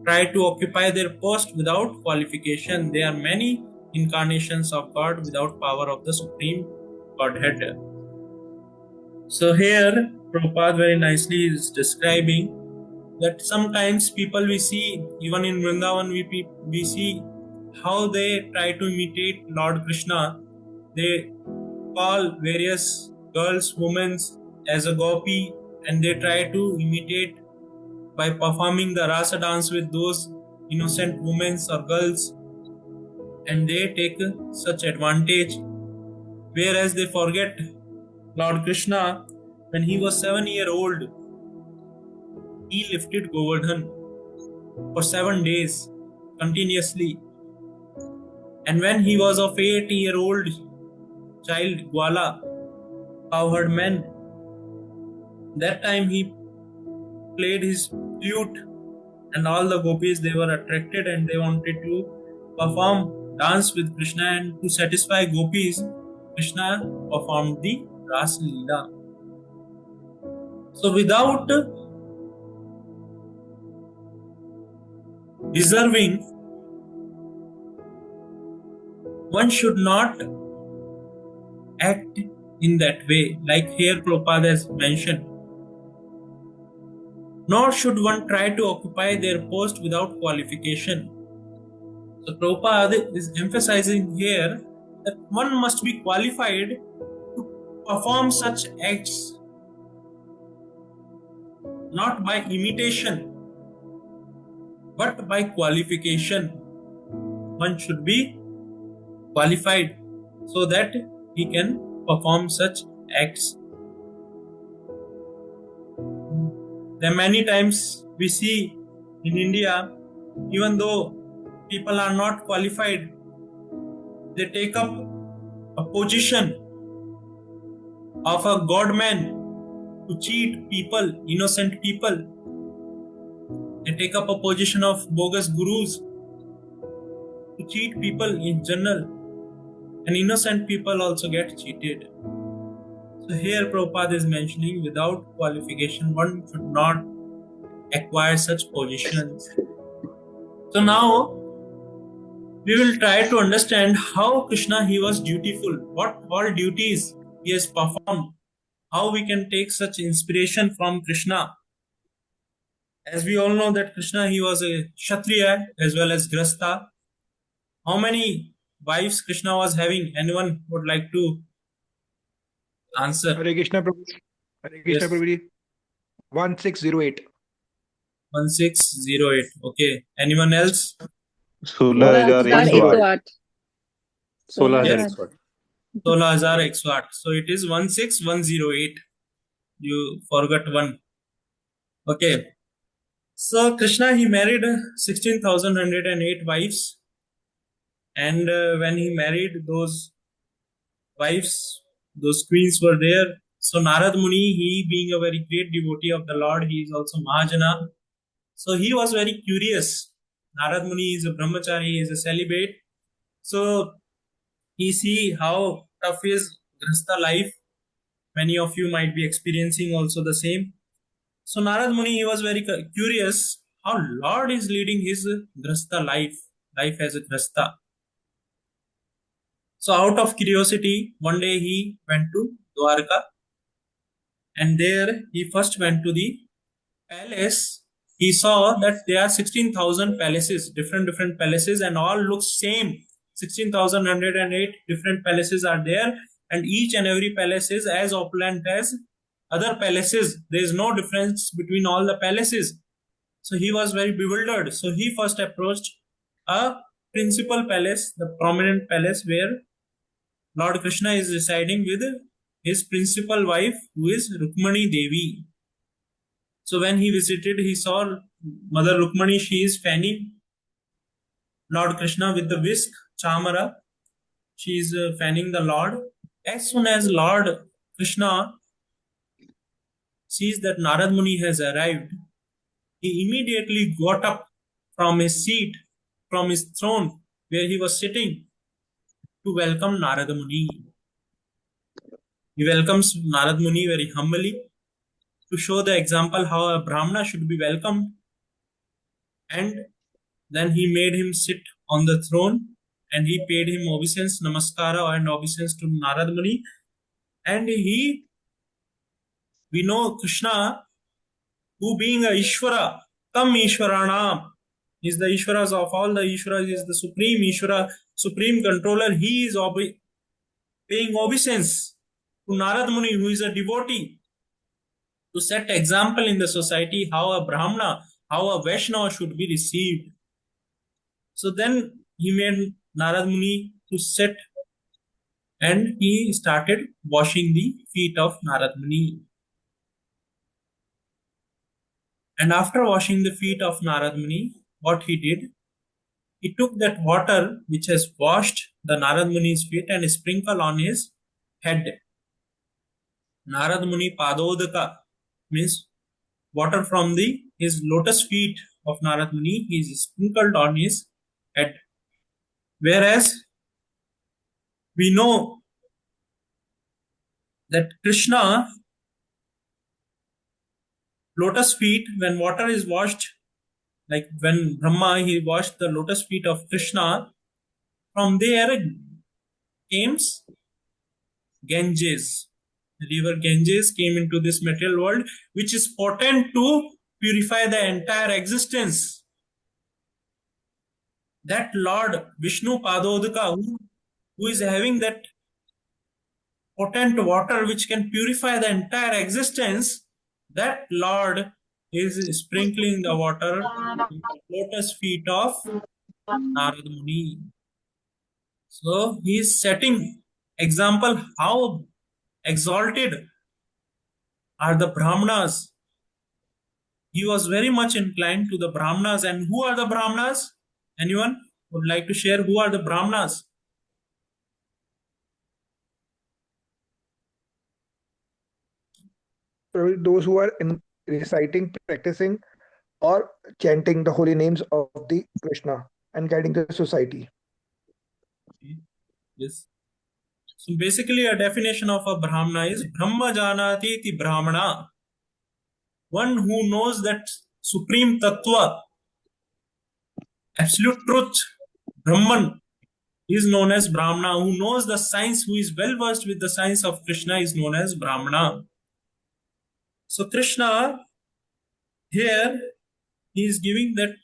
[SPEAKER 1] try to occupy their post without qualification. There are many incarnations of God without power of the Supreme Godhead. So here, Prabhupada very nicely is describing that sometimes people we see, even in Vrindavan, we see how they try to imitate Lord Krishna. They call various girls, women as a gopi, and they try to imitate by performing the rasa dance with those innocent women or girls, and they take such advantage, whereas they forget Lord Krishna. When he was 7 years old, he lifted Govardhan for 7 days continuously, and when he was of 8 year old child, Gwala, cowherd man, that time he played his flute, and all the gopis, they were attracted and they wanted to perform dance with Krishna, and to satisfy gopis, Krishna performed the Ras Leela. So without deserving, one should not act in that way, like here Prabhupada has mentioned. Nor should one try to occupy their post without qualification. So Prabhupada is emphasizing here that one must be qualified to perform such acts, not by imitation, but by qualification. One should be qualified so that he can perform such acts. There are many times we see in India, even though people are not qualified, they take up a position of a godman to cheat people, innocent people. They take up a position of bogus gurus to cheat people in general, and innocent people also get cheated. So here Prabhupada is mentioning without qualification one should not acquire such positions. So now we will try to understand how Krishna he was dutiful, what all duties he has performed, how we can take such inspiration from Krishna. As we all know that Krishna he was a Kshatriya as well as Grasta. How many wives Krishna was having? Anyone would like to answer?
[SPEAKER 7] Hare Krishna Prabhu. Hare Krishna
[SPEAKER 1] Yes.
[SPEAKER 7] Prabhuji. 1608.
[SPEAKER 1] 1608. Okay. Anyone else?
[SPEAKER 5] 16,108.
[SPEAKER 3] 16,108.
[SPEAKER 1] 16,108. So it is 16,108. You forgot one. Okay. So Krishna he married 16,108 wives, and when he married those wives, those queens were there. So Narad Muni, he being a very great devotee of the Lord, he is also Mahajana. So he was very curious. Narad Muni is a brahmachari, he is a celibate. So he see how tough is Grihastha life. Many of you might be experiencing also the same. So Narad Muni, he was very curious how Lord is leading his Grihastha life as a Grihastha. So out of curiosity, one day he went to Dwarka, and there he first went to the palace. He saw that there are 16,000 palaces, different palaces, and all look same. 16,108 different palaces are there, and each and every palace is as opulent as other palaces. There is no difference between all the palaces. So he was very bewildered. So he first approached a principal palace, the prominent palace where Lord Krishna is residing with his principal wife, who is Rukmani Devi. So when he visited, he saw Mother Rukmani, she is fanning Lord Krishna with the whisk, chamara. She is fanning the Lord. As soon as Lord Krishna sees that Narad Muni has arrived, he immediately got up from his seat, from his throne where he was sitting, to welcome Narad Muni. He welcomes Narad Muni very humbly to show the example how a Brahmana should be welcomed. And Then he made him sit on the throne and he paid him obeisance, namaskara, and obeisance to Narad Muni. And we know Krishna, who being a Ishvara, Tam Ishvarana, is the Ishvaras of all the Ishvaras, is the supreme Ishvara, supreme controller. He is paying obeisance to Narad Muni, who is a devotee, to set example in the society how a Brahmana, how a Vaishnava should be received. So then he made Narad Muni to sit and he started washing the feet of Narad Muni. And after washing the feet of Narad Muni, what he did, he took that water which has washed the Narad Muni's feet and sprinkled on his head. Narad Muni Padodaka means water from his lotus feet of Narad Muni, he is sprinkled on his head. Whereas we know that Krishna, lotus feet, when water is washed, like when Brahma, he washed the lotus feet of Krishna, from there came Ganges. The river Ganges came into this material world, which is potent to purify the entire existence. That Lord Vishnu Padodaka, who is having that potent water which can purify the entire existence, that Lord is sprinkling the water in the lotus feet of Narad Muni. So he is setting example how exalted are the Brahmanas. He was very much inclined to the Brahmanas. And who are the Brahmanas? Anyone would like to share who are the Brahmanas?
[SPEAKER 7] So those who are reciting, practicing, or chanting the holy names of the Krishna and guiding the society.
[SPEAKER 1] Yes. So basically, a definition of a Brahmana is Brahma Janati iti Brahmana. One who knows that supreme Tattva, absolute truth, Brahman, is known as Brahmana. Who knows the science, who is well versed with the science of Krishna, is known as Brahmana. So Krishna here, he is giving that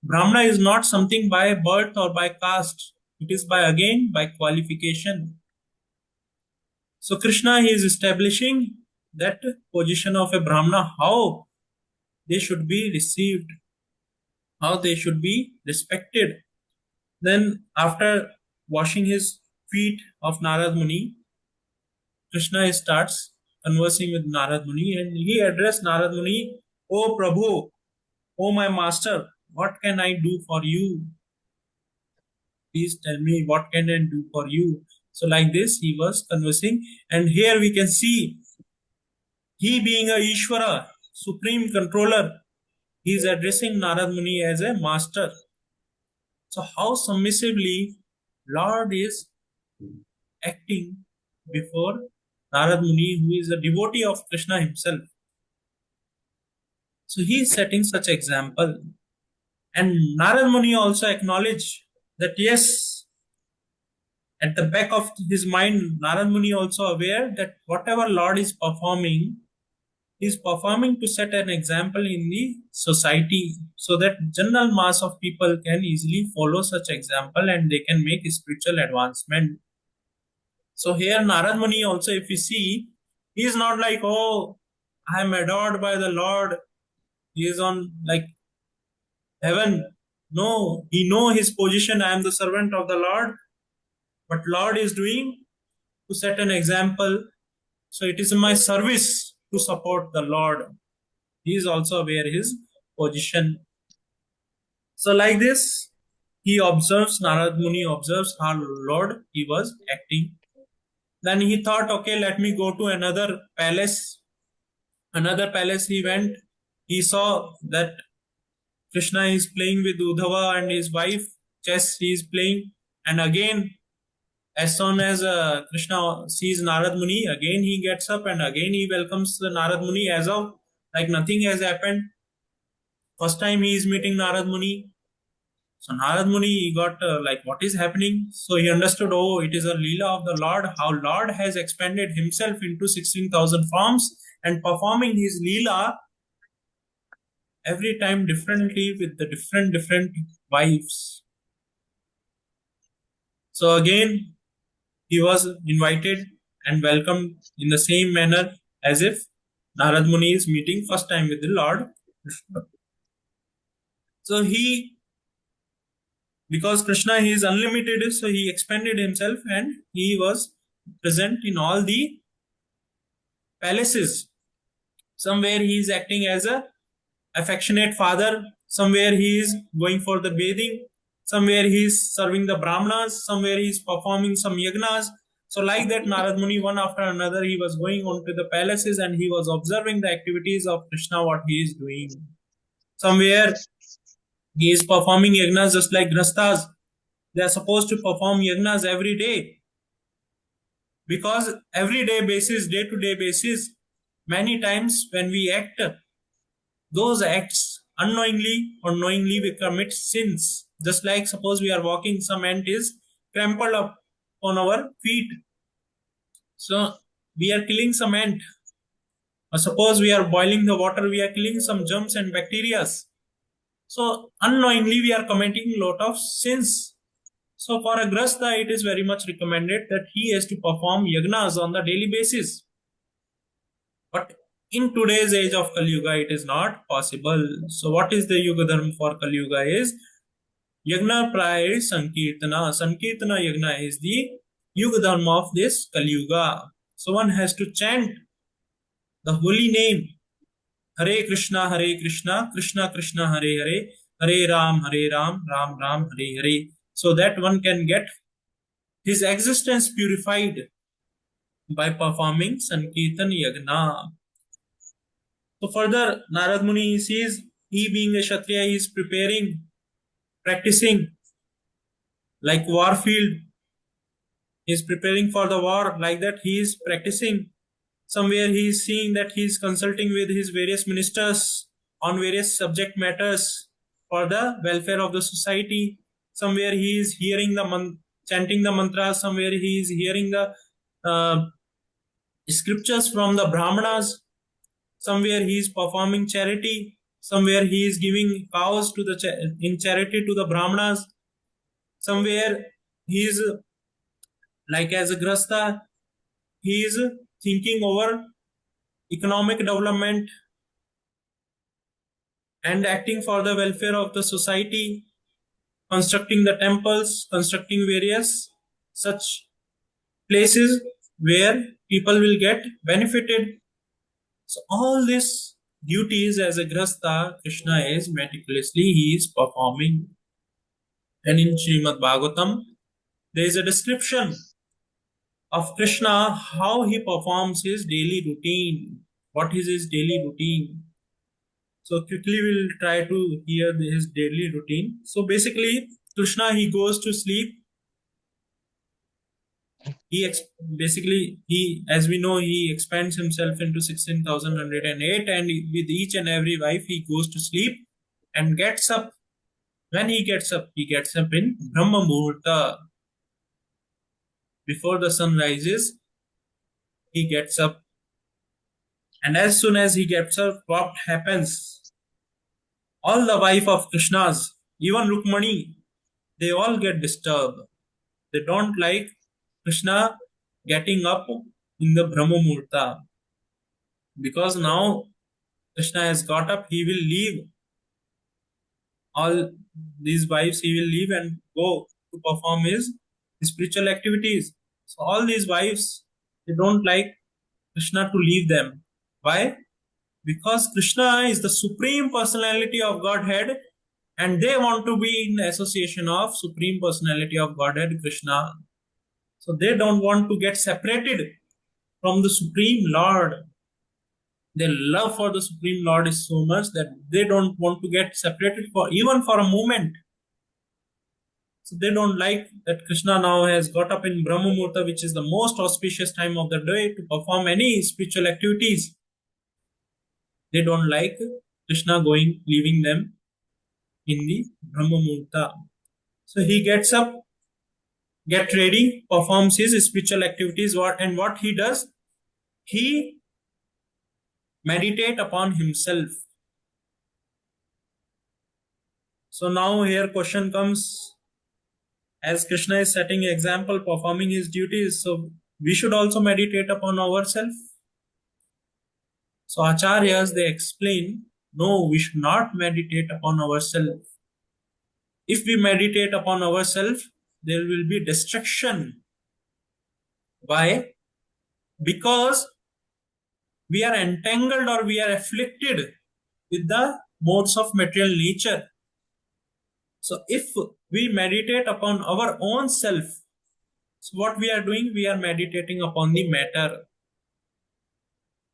[SPEAKER 1] Brahmana is not something by birth or by caste. It is by qualification. So Krishna, he is establishing that position of a Brahmana, how they should be received, how they should be respected. Then after washing his feet of Narad Muni, Krishna starts conversing with Narad Muni and he addressed Narad Muni, "O Prabhu, O my master, what can I do for you? Please tell me what can I do for you?" So like this he was conversing, and here we can see he being a Ishvara, supreme controller, he is addressing Narad Muni as a master. So how submissively Lord is acting before Narad Muni, who is a devotee of Krishna himself. So he is setting such example. And Narad Muni also acknowledged that yes, at the back of his mind, Narad Muni also aware that whatever Lord is performing to set an example in the society so that general mass of people can easily follow such example and they can make spiritual advancement. So here Narad Muni also, if we see, he is not like, oh, I am adored by the Lord, he is on like heaven. No, he know his position, I am the servant of the Lord, but Lord is doing to set an example. So it is my service to support the Lord. He is also aware his position. So like this, he observes, Narad Muni observes how Lord he was acting. Then he thought, okay, let me go to another palace. Another palace he went. He saw that Krishna is playing with Uddhava and his wife. Chess he is playing. And again, as soon as Krishna sees Narad Muni, again he gets up and again he welcomes the Narad Muni as of like nothing has happened. First time he is meeting Narad Muni. So Narad Muni he got like what is happening. So he understood, oh, it is a Leela of the Lord, how Lord has expanded himself into 16,000 forms and performing his Leela every time differently with the different wives. So again, he was invited and welcomed in the same manner as if Narad Muni is meeting first time with the Lord Krishna. So he, because Krishna he is unlimited, so he expanded himself and he was present in all the palaces. Somewhere he is acting as a affectionate father, somewhere he is going for the bathing, somewhere he is serving the brahmanas, somewhere he is performing some yagnas. So like that Narad Muni one after another he was going on to the palaces and he was observing the activities of Krishna what he is doing. Somewhere he is performing yagnas just like grastas. They are supposed to perform yagnas every day because every day basis, day to day basis, many times when we act, those acts unknowingly or knowingly we commit sins. Just like suppose we are walking, some ant is trampled up on our feet. So we are killing some ant. Or suppose we are boiling the water, we are killing some germs and bacteria. So unknowingly we are committing lot of sins. So for a grasta, it is very much recommended that he has to perform yagnas on the daily basis. But in today's age of Kali Yuga, it is not possible. So what is the Yuga Dharma for Kali Yuga is Yagna Praya Sankirtana. Sankirtana Yagna is the Yuga Dharma of this Kali Yuga. So one has to chant the holy name Hare Krishna, Krishna Krishna, Hare Hare, Hare Ram, Ram Ram, Hare Hare. So that one can get his existence purified by performing Sankirtan Yagna. So further, Narad Muni sees he being a Kshatriya, he is preparing, practicing like war field. He is preparing for the war like that. He is practicing. Somewhere he is seeing that he is consulting with his various ministers on various subject matters for the welfare of the society. Somewhere he is hearing the chanting the mantras. Somewhere he is hearing the uh, scriptures from the brahmanas. Somewhere he is performing charity. Somewhere he is giving cows to the in charity to the brahmanas. Somewhere he is like as a grasta, he is thinking over economic development and acting for the welfare of the society, constructing the temples, constructing various such places where people will get benefited. So all these duties as a grasta, Krishna is meticulously he is performing. And in Srimad Bhagavatam, there is a description of Krishna, how he performs his daily routine. What is his daily routine? So quickly we'll try to hear his daily routine. So basically, Krishna he goes to sleep. Basically he, as we know, he expands himself into 16,108, and with each and every wife he goes to sleep and gets up. When he gets up in Brahma Muhurta. Before the sun rises, he gets up. And as soon as he gets up, what happens? All the wife of Krishna's, even Rukmani, they all get disturbed. They don't like Krishna getting up in the Brahma Muhurta. Because now Krishna has got up, he will leave all these wives, he will leave and go to perform his spiritual activities. So all these wives, they don't like Krishna to leave them. Why? Because Krishna is the supreme personality of Godhead and they want to be in association of supreme personality of Godhead, Krishna. So they don't want to get separated from the supreme Lord. Their love for the supreme Lord is so much that they don't want to get separated for even for a moment. So they don't like that Krishna now has got up in Brahma Muhurta, which is the most auspicious time of the day to perform any spiritual activities. They don't like Krishna leaving them in the Brahma Muhurta. So he gets up, get ready, performs his spiritual activities. What he does? He meditate upon himself. So now here question comes, as Krishna is setting example, performing his duties, so we should also meditate upon ourselves. So Acharyas, they explain, no, we should not meditate upon ourselves. If we meditate upon ourselves, there will be destruction. Why? Because we are entangled or we are afflicted with the modes of material nature. So if we meditate upon our own self, so what we are doing, we are meditating upon the matter.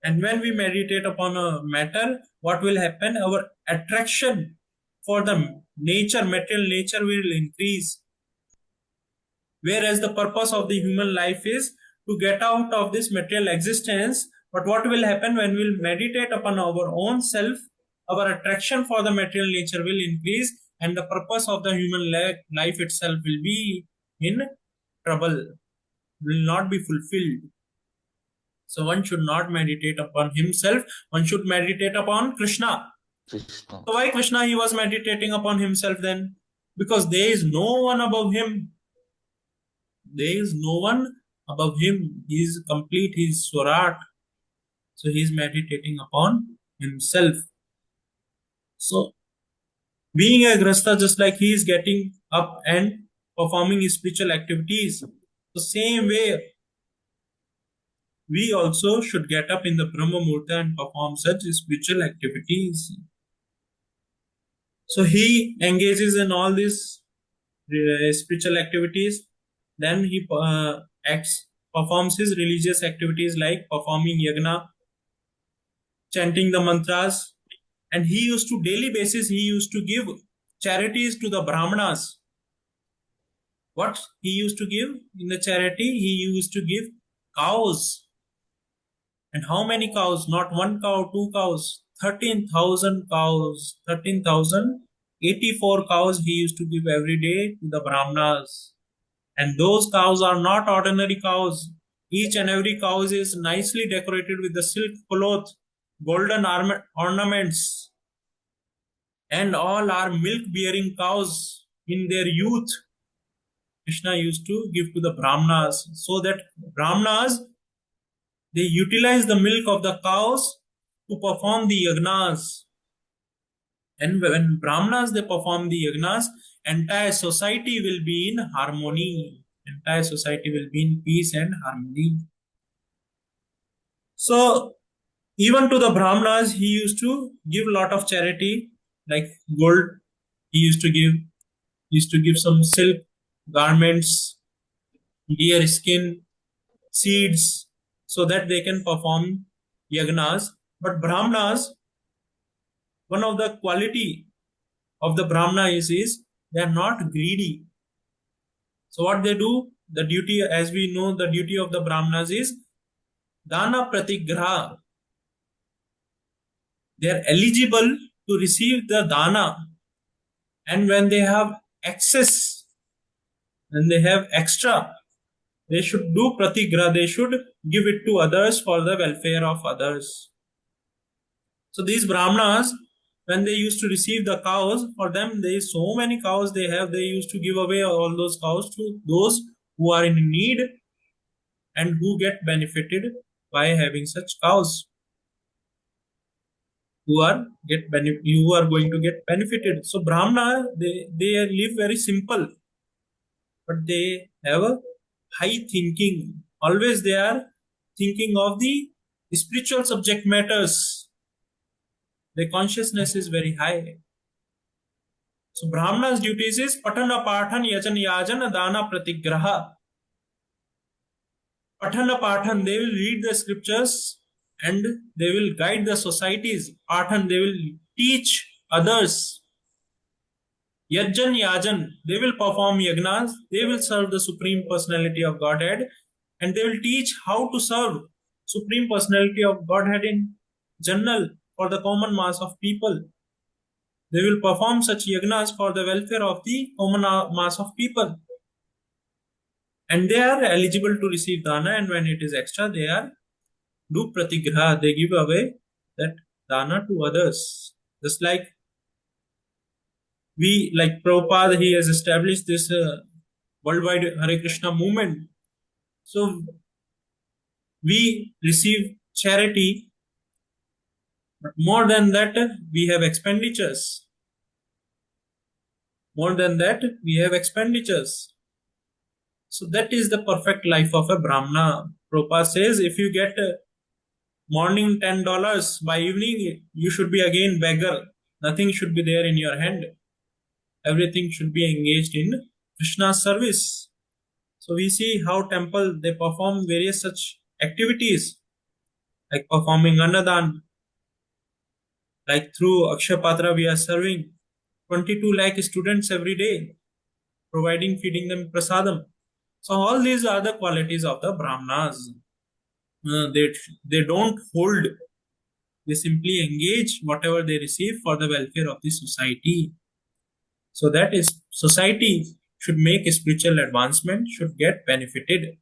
[SPEAKER 1] And when we meditate upon a matter, what will happen? Our attraction for the nature, material nature will increase. Whereas the purpose of the human life is to get out of this material existence. But what will happen when we meditate upon our own self? Our attraction for the material nature will increase, and the purpose of the human life itself will be in trouble, will not be fulfilled. So one should not meditate upon himself, one should meditate upon Krishna.
[SPEAKER 5] Krishna.
[SPEAKER 1] So why Krishna he was meditating upon himself then? Because there is no one above him. There is no one above him. He is complete, he is Swarat. So he is meditating upon himself. So being a Grasta, just like he is getting up and performing his spiritual activities, the same way we also should get up in the Brahma Murta and perform such spiritual activities. So he engages in all these spiritual activities. Then he performs his religious activities like performing yagna, chanting the mantras, and he used to daily basis he used to give charities to the brahmanas. What he used to give in the charity? He used to give cows. And how many cows? Not one cow, two cows, 13,000 cows, 13,084 cows he used to give every day to the brahmanas. And those cows are not ordinary cows. Each and every cow is nicely decorated with the silk cloth, golden ornaments, and all are milk-bearing cows in their youth. Krishna used to give to the brahmanas, so that brahmanas, they utilize the milk of the cows to perform the yagnas. And when brahmanas they perform the yagnas, entire society will be in harmony. Entire society will be in peace and harmony. So even to the brahmanas, he used to give a lot of charity, like gold. He used to give some silk garments, deer skin, seeds, so that they can perform yagnas. But brahmanas, one of the quality of the brahmana is they are not greedy. So what they do, the duty, as we know, the duty of the brahmanas is dana pratigraha. They are eligible to receive the dana, and when they have excess, when they have extra, they should do pratigraha. They should give it to others for the welfare of others. So these brahmanas, when they used to receive the cows, for them there is so many cows they have, they used to give away all those cows to those who are in need and who get benefited by having such cows, who are going to get benefited. So brahmana, they live very simple, but they have a high thinking. Always they are thinking of the spiritual subject matters. Their consciousness is very high. So Brahmana's duties is Patana Pathan Yajan Yajan Dana Pratigraha. Patana Pathan, they will read the scriptures and they will guide the societies. Pathan, they will teach others. Yajan Yajan, they will perform yagnas, they will serve the Supreme Personality of Godhead, and they will teach how to serve Supreme Personality of Godhead in general for the common mass of people. They will perform such yagnas for the welfare of the common mass of people. And they are eligible to receive dana, and when it is extra, they are do pratigraha. They give away that dana to others. Just like Prabhupada, he has established this worldwide Hare Krishna movement. So we receive charity, but more than that, we have expenditures. More than that, we have expenditures. So that is the perfect life of a Brahmana. Prabhupada says if you get morning $10, by evening you should be again beggar. Nothing should be there in your hand. Everything should be engaged in Krishna's service. So we see how temple they perform various such activities like performing Annadan. Like through Akshapatra we are serving 22 lakh students every day, feeding them prasadam. So all these are the qualities of the Brahmanas. They don't hold. They simply engage whatever they receive for the welfare of the society. So that is society should make a spiritual advancement, should get benefited.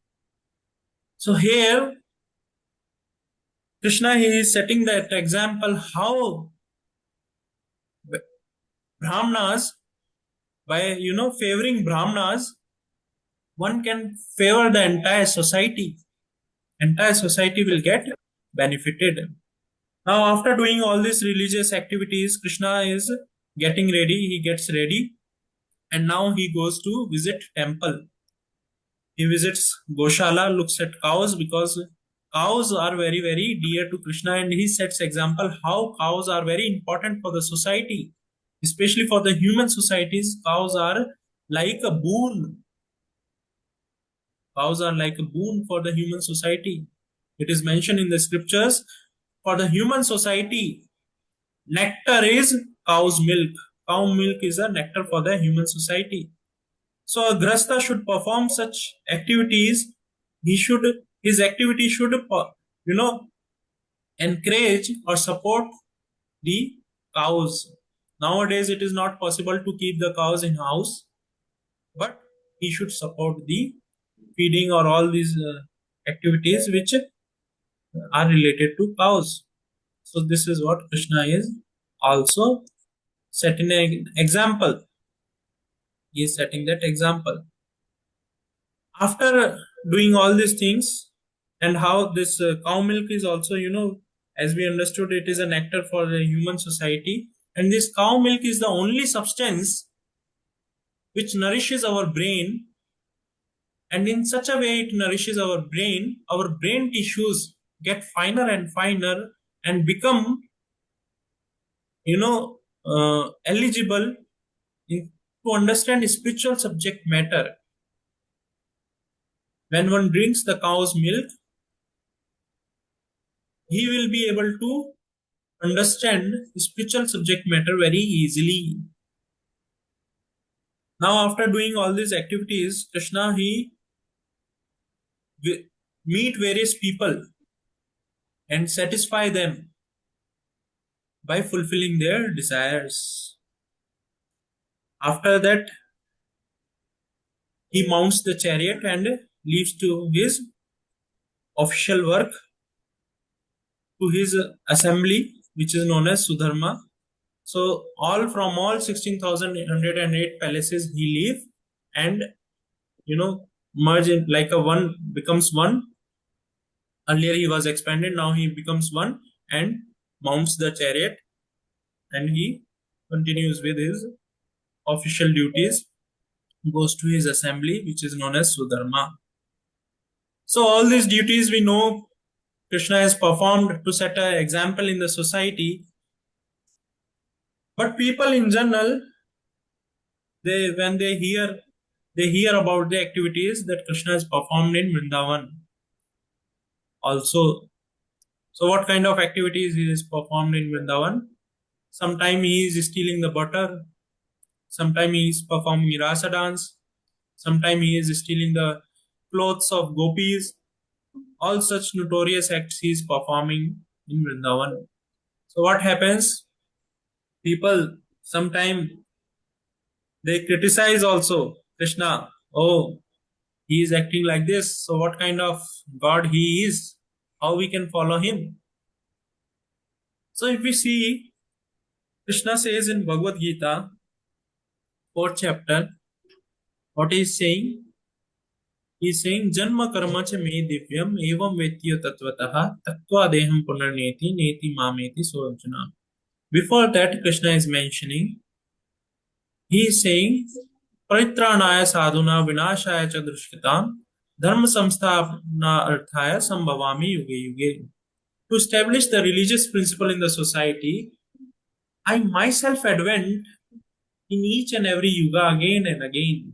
[SPEAKER 1] So here Krishna he is setting that example how Brahmanas, by favoring Brahmanas, one can favor the entire society. Entire society will get benefited. Now, after doing all these religious activities, Krishna is getting ready. He gets ready, and now he goes to visit temple. He visits Goshala, looks at cows because cows are very very dear to Krishna, and he sets example how cows are very important for the society, especially for the human societies. Cows are like a boon. Cows are like a boon for the human society. It is mentioned in the scriptures, for the human society, nectar is cow's milk. Cow milk is a nectar for the human society. So a grasta should perform such activities. His activity should encourage or support the cows. Nowadays it is not possible to keep the cows in house, but he should support the feeding or all these activities which are related to cows. So this is what Krishna is also setting an example. He is setting that example. After doing all these things, and how this cow milk is also, as we understood, it is a nectar for the human society. And this cow milk is the only substance which nourishes our brain. And in such a way it nourishes our brain tissues get finer and finer and become eligible to understand spiritual subject matter. When one drinks the cow's milk, he will be able to understand spiritual subject matter very easily. Now, after doing all these activities, Krishna he meet various people and satisfy them by fulfilling their desires. After that, he mounts the chariot and leaves to his official work, to his assembly, which is known as Sudharma. So from all 16,808 palaces he leave and merge in like a one, becomes one. Earlier he was expanded, now he becomes one and mounts the chariot and he continues with his official duties, goes to his assembly which is known as Sudharma. So all these duties we know Krishna has performed to set an example in the society. But people in general, when they hear about the activities that Krishna has performed in Vrindavan. Also, so what kind of activities he has performed in Vrindavan? Sometime he is stealing the butter. Sometime he is performing rasa dance. Sometime he is stealing the clothes of gopis. All such notorious acts he is performing in Vrindavan. So what happens? People Sometimes they criticize also Krishna. Oh, he is acting like this. So what kind of God he is? How we can follow him? So if we see, Krishna says in Bhagavad Gita, 4th chapter, what he is saying? He is saying, Janma karma cha me divyam evam vetyo tatvatah tattva deham punarneti neti mameti sorjuna. Before that, Krishna is mentioning, he is saying, Paritranaya sadhuna vinashaya cha drushkitam dharma samsthapana arthaya sambhavami yuge yuge. To establish the religious principle in the society, I myself advent in each and every yuga again and again.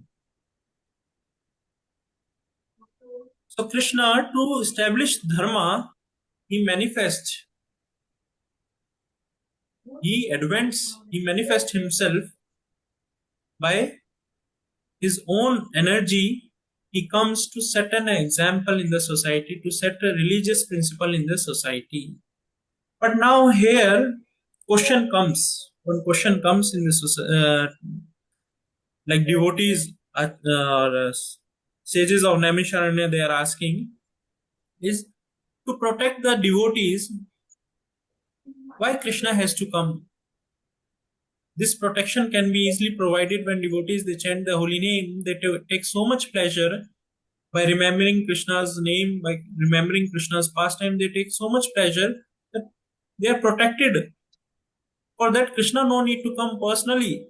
[SPEAKER 1] So Krishna, to establish dharma, he manifests, he advents, he manifests himself by his own energy. He comes to set an example in the society, to set a religious principle in the society. But now here, question comes. One question comes in the like devotees or sages of Naimisharanya, they are asking, is to protect the devotees, why Krishna has to come? This protection can be easily provided when devotees, they chant the holy name. They take so much pleasure by remembering Krishna's name, by remembering Krishna's pastime. They take so much pleasure that they are protected. For that, Krishna no need to come personally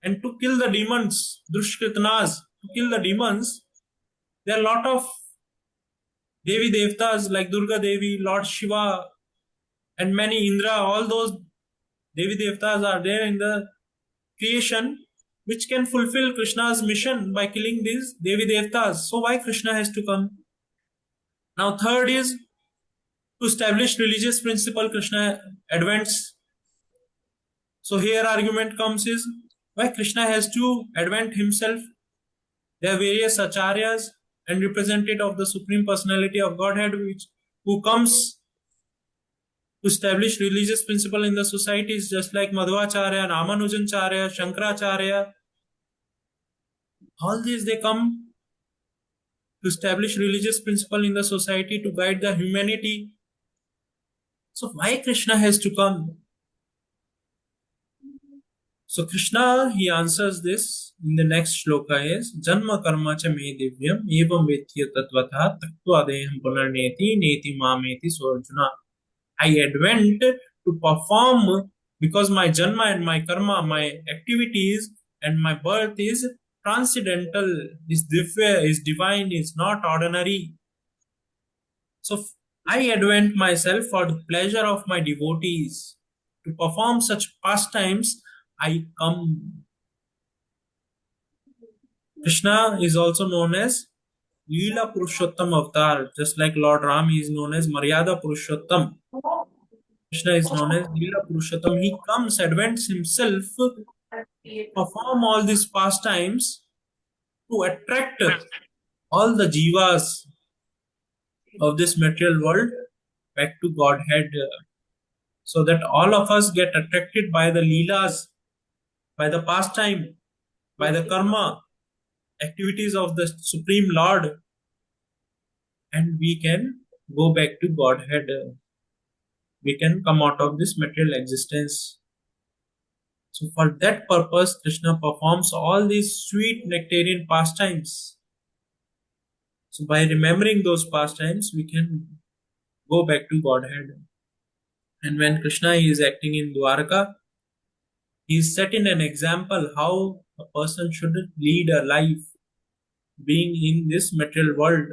[SPEAKER 1] and to kill the demons, Dushkritanas, to kill the demons. There are a lot of Devi Devtas like Durga Devi, Lord Shiva, and many Indra. All those Devi Devtas are there in the creation which can fulfill Krishna's mission by killing these Devi Devtas. So why Krishna has to come? Now third is to establish religious principle, Krishna advents. So here argument comes is why Krishna has to advent himself. There are various acharyas and representative of the Supreme Personality of Godhead who comes to establish religious principle in the societies, just like Madhvacharya, Ramanujancharya, Shankaracharya. All these, they come to establish religious principle in the society to guide the humanity. So why Krishna has to come? So Krishna, he answers this in the next shloka is Janma karma cha me divyam evam vetya tatvatha tattva deham punarneti neti mameti sorjuna. I advent to perform because my janma and my karma, my activities and my birth is transcendental, is divya, is divine, is not ordinary. So I advent myself for the pleasure of my devotees. To perform such pastimes, I come. Krishna is also known as Leela Purushottam Avatar, just like Lord Ram is known as Maryada Purushottam. Krishna is known as Leela Purushottam. He comes, advents himself, perform all these pastimes to attract all the jivas of this material world back to Godhead, so that all of us get attracted by the leelas, by the pastime, by the karma, activities of the Supreme Lord, and we can go back to Godhead. We can come out of this material existence. So for that purpose, Krishna performs all these sweet nectarian pastimes. So by remembering those pastimes, we can go back to Godhead. And when Krishna is acting in Dwarka, he is setting an example how a person should lead a life being in this material world.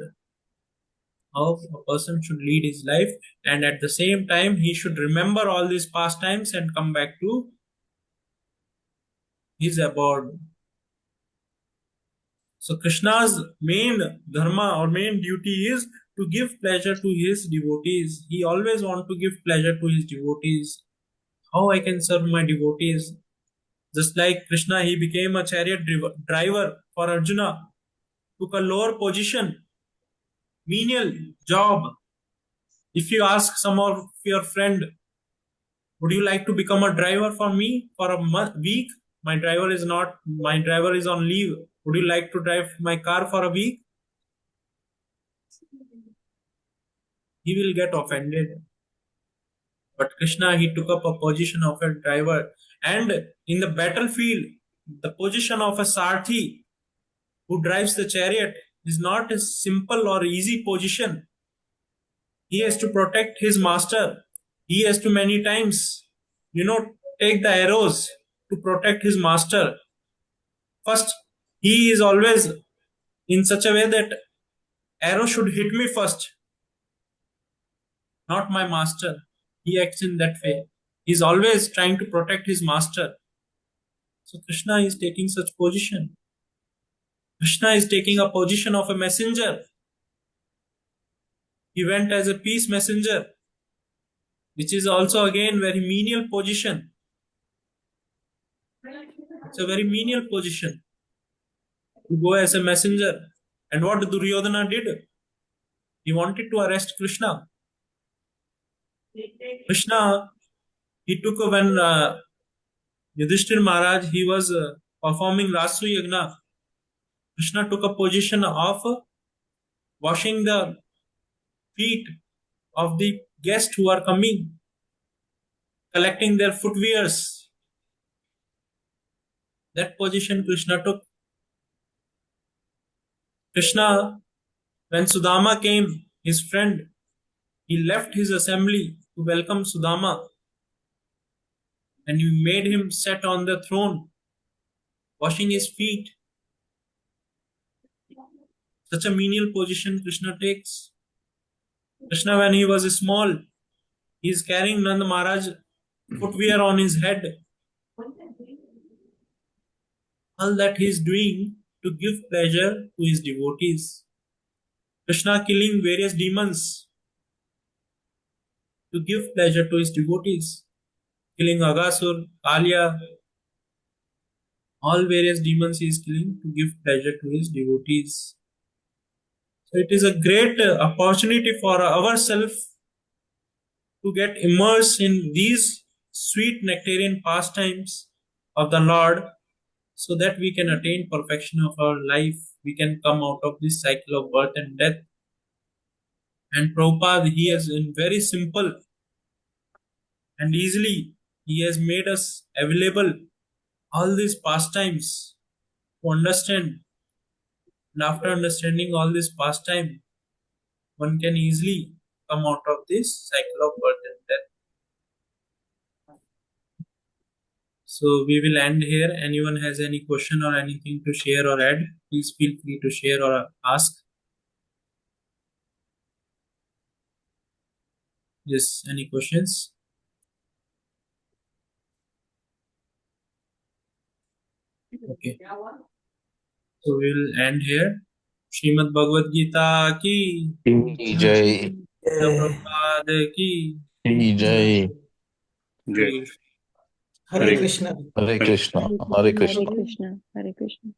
[SPEAKER 1] How a person should lead his life, and at the same time he should remember all these pastimes and come back to his abode. So Krishna's main dharma or main duty is to give pleasure to his devotees. He always wants to give pleasure to his devotees. How I can serve my devotees? Just like Krishna, he became a chariot driver for Arjuna, took a lower position, menial job. If you ask some of your friend, Would you like to become a driver for me for a week? My driver is on leave. Would you like to drive my car for a week? He will get offended. But Krishna, he took up a position of a driver. And in the battlefield, the position of a Sarthi who drives the chariot is not a simple or easy position. He has to protect his master. He has to many times, take the arrows to protect his master. First, he is always in such a way that arrow should hit me first, not my master. He acts in that way. He is always trying to protect his master. So Krishna is taking such position. Krishna is taking a position of a messenger. He went as a peace messenger, which is also again very menial position. It's a very menial position to go as a messenger. And what Duryodhana did? He wanted to arrest Krishna. Krishna, he took when Yudhishthir Maharaj, he was performing Rasu Yagna. Krishna took a position of washing the feet of the guests who are coming, collecting their footwears. That position Krishna took. Krishna, when Sudama came, his friend, he left his assembly to welcome Sudama, and he made him sit on the throne, washing his feet. Such a menial position Krishna takes. Krishna, when he was small, he is carrying Nanda Maharaj footwear on his head. All that he is doing to give pleasure to his devotees. Krishna killing various demons to give pleasure to his devotees. Killing Aghasur, Kalya, all various demons he is killing to give pleasure to his devotees. So it is a great opportunity for ourselves to get immersed in these sweet nectarian pastimes of the Lord, so that we can attain perfection of our life. We can come out of this cycle of birth and death. And Prabhupada, he has in very simple and easily, he has made us available all these pastimes to understand. And after understanding all this pastime, one can easily come out of this cycle of birth and death. So we will end here. Anyone has any question or anything to share or add, please feel free to share or ask. Yes, any questions? Okay. So we will end here. Srimad Bhagavad Gita ki
[SPEAKER 5] Jai.
[SPEAKER 1] Prabhupada ki
[SPEAKER 5] Jai.
[SPEAKER 3] Jai.
[SPEAKER 2] Hare Krishna.
[SPEAKER 5] Hare Krishna. Hare
[SPEAKER 8] Hare
[SPEAKER 5] Krishna.
[SPEAKER 8] Krishna. Hare Krishna.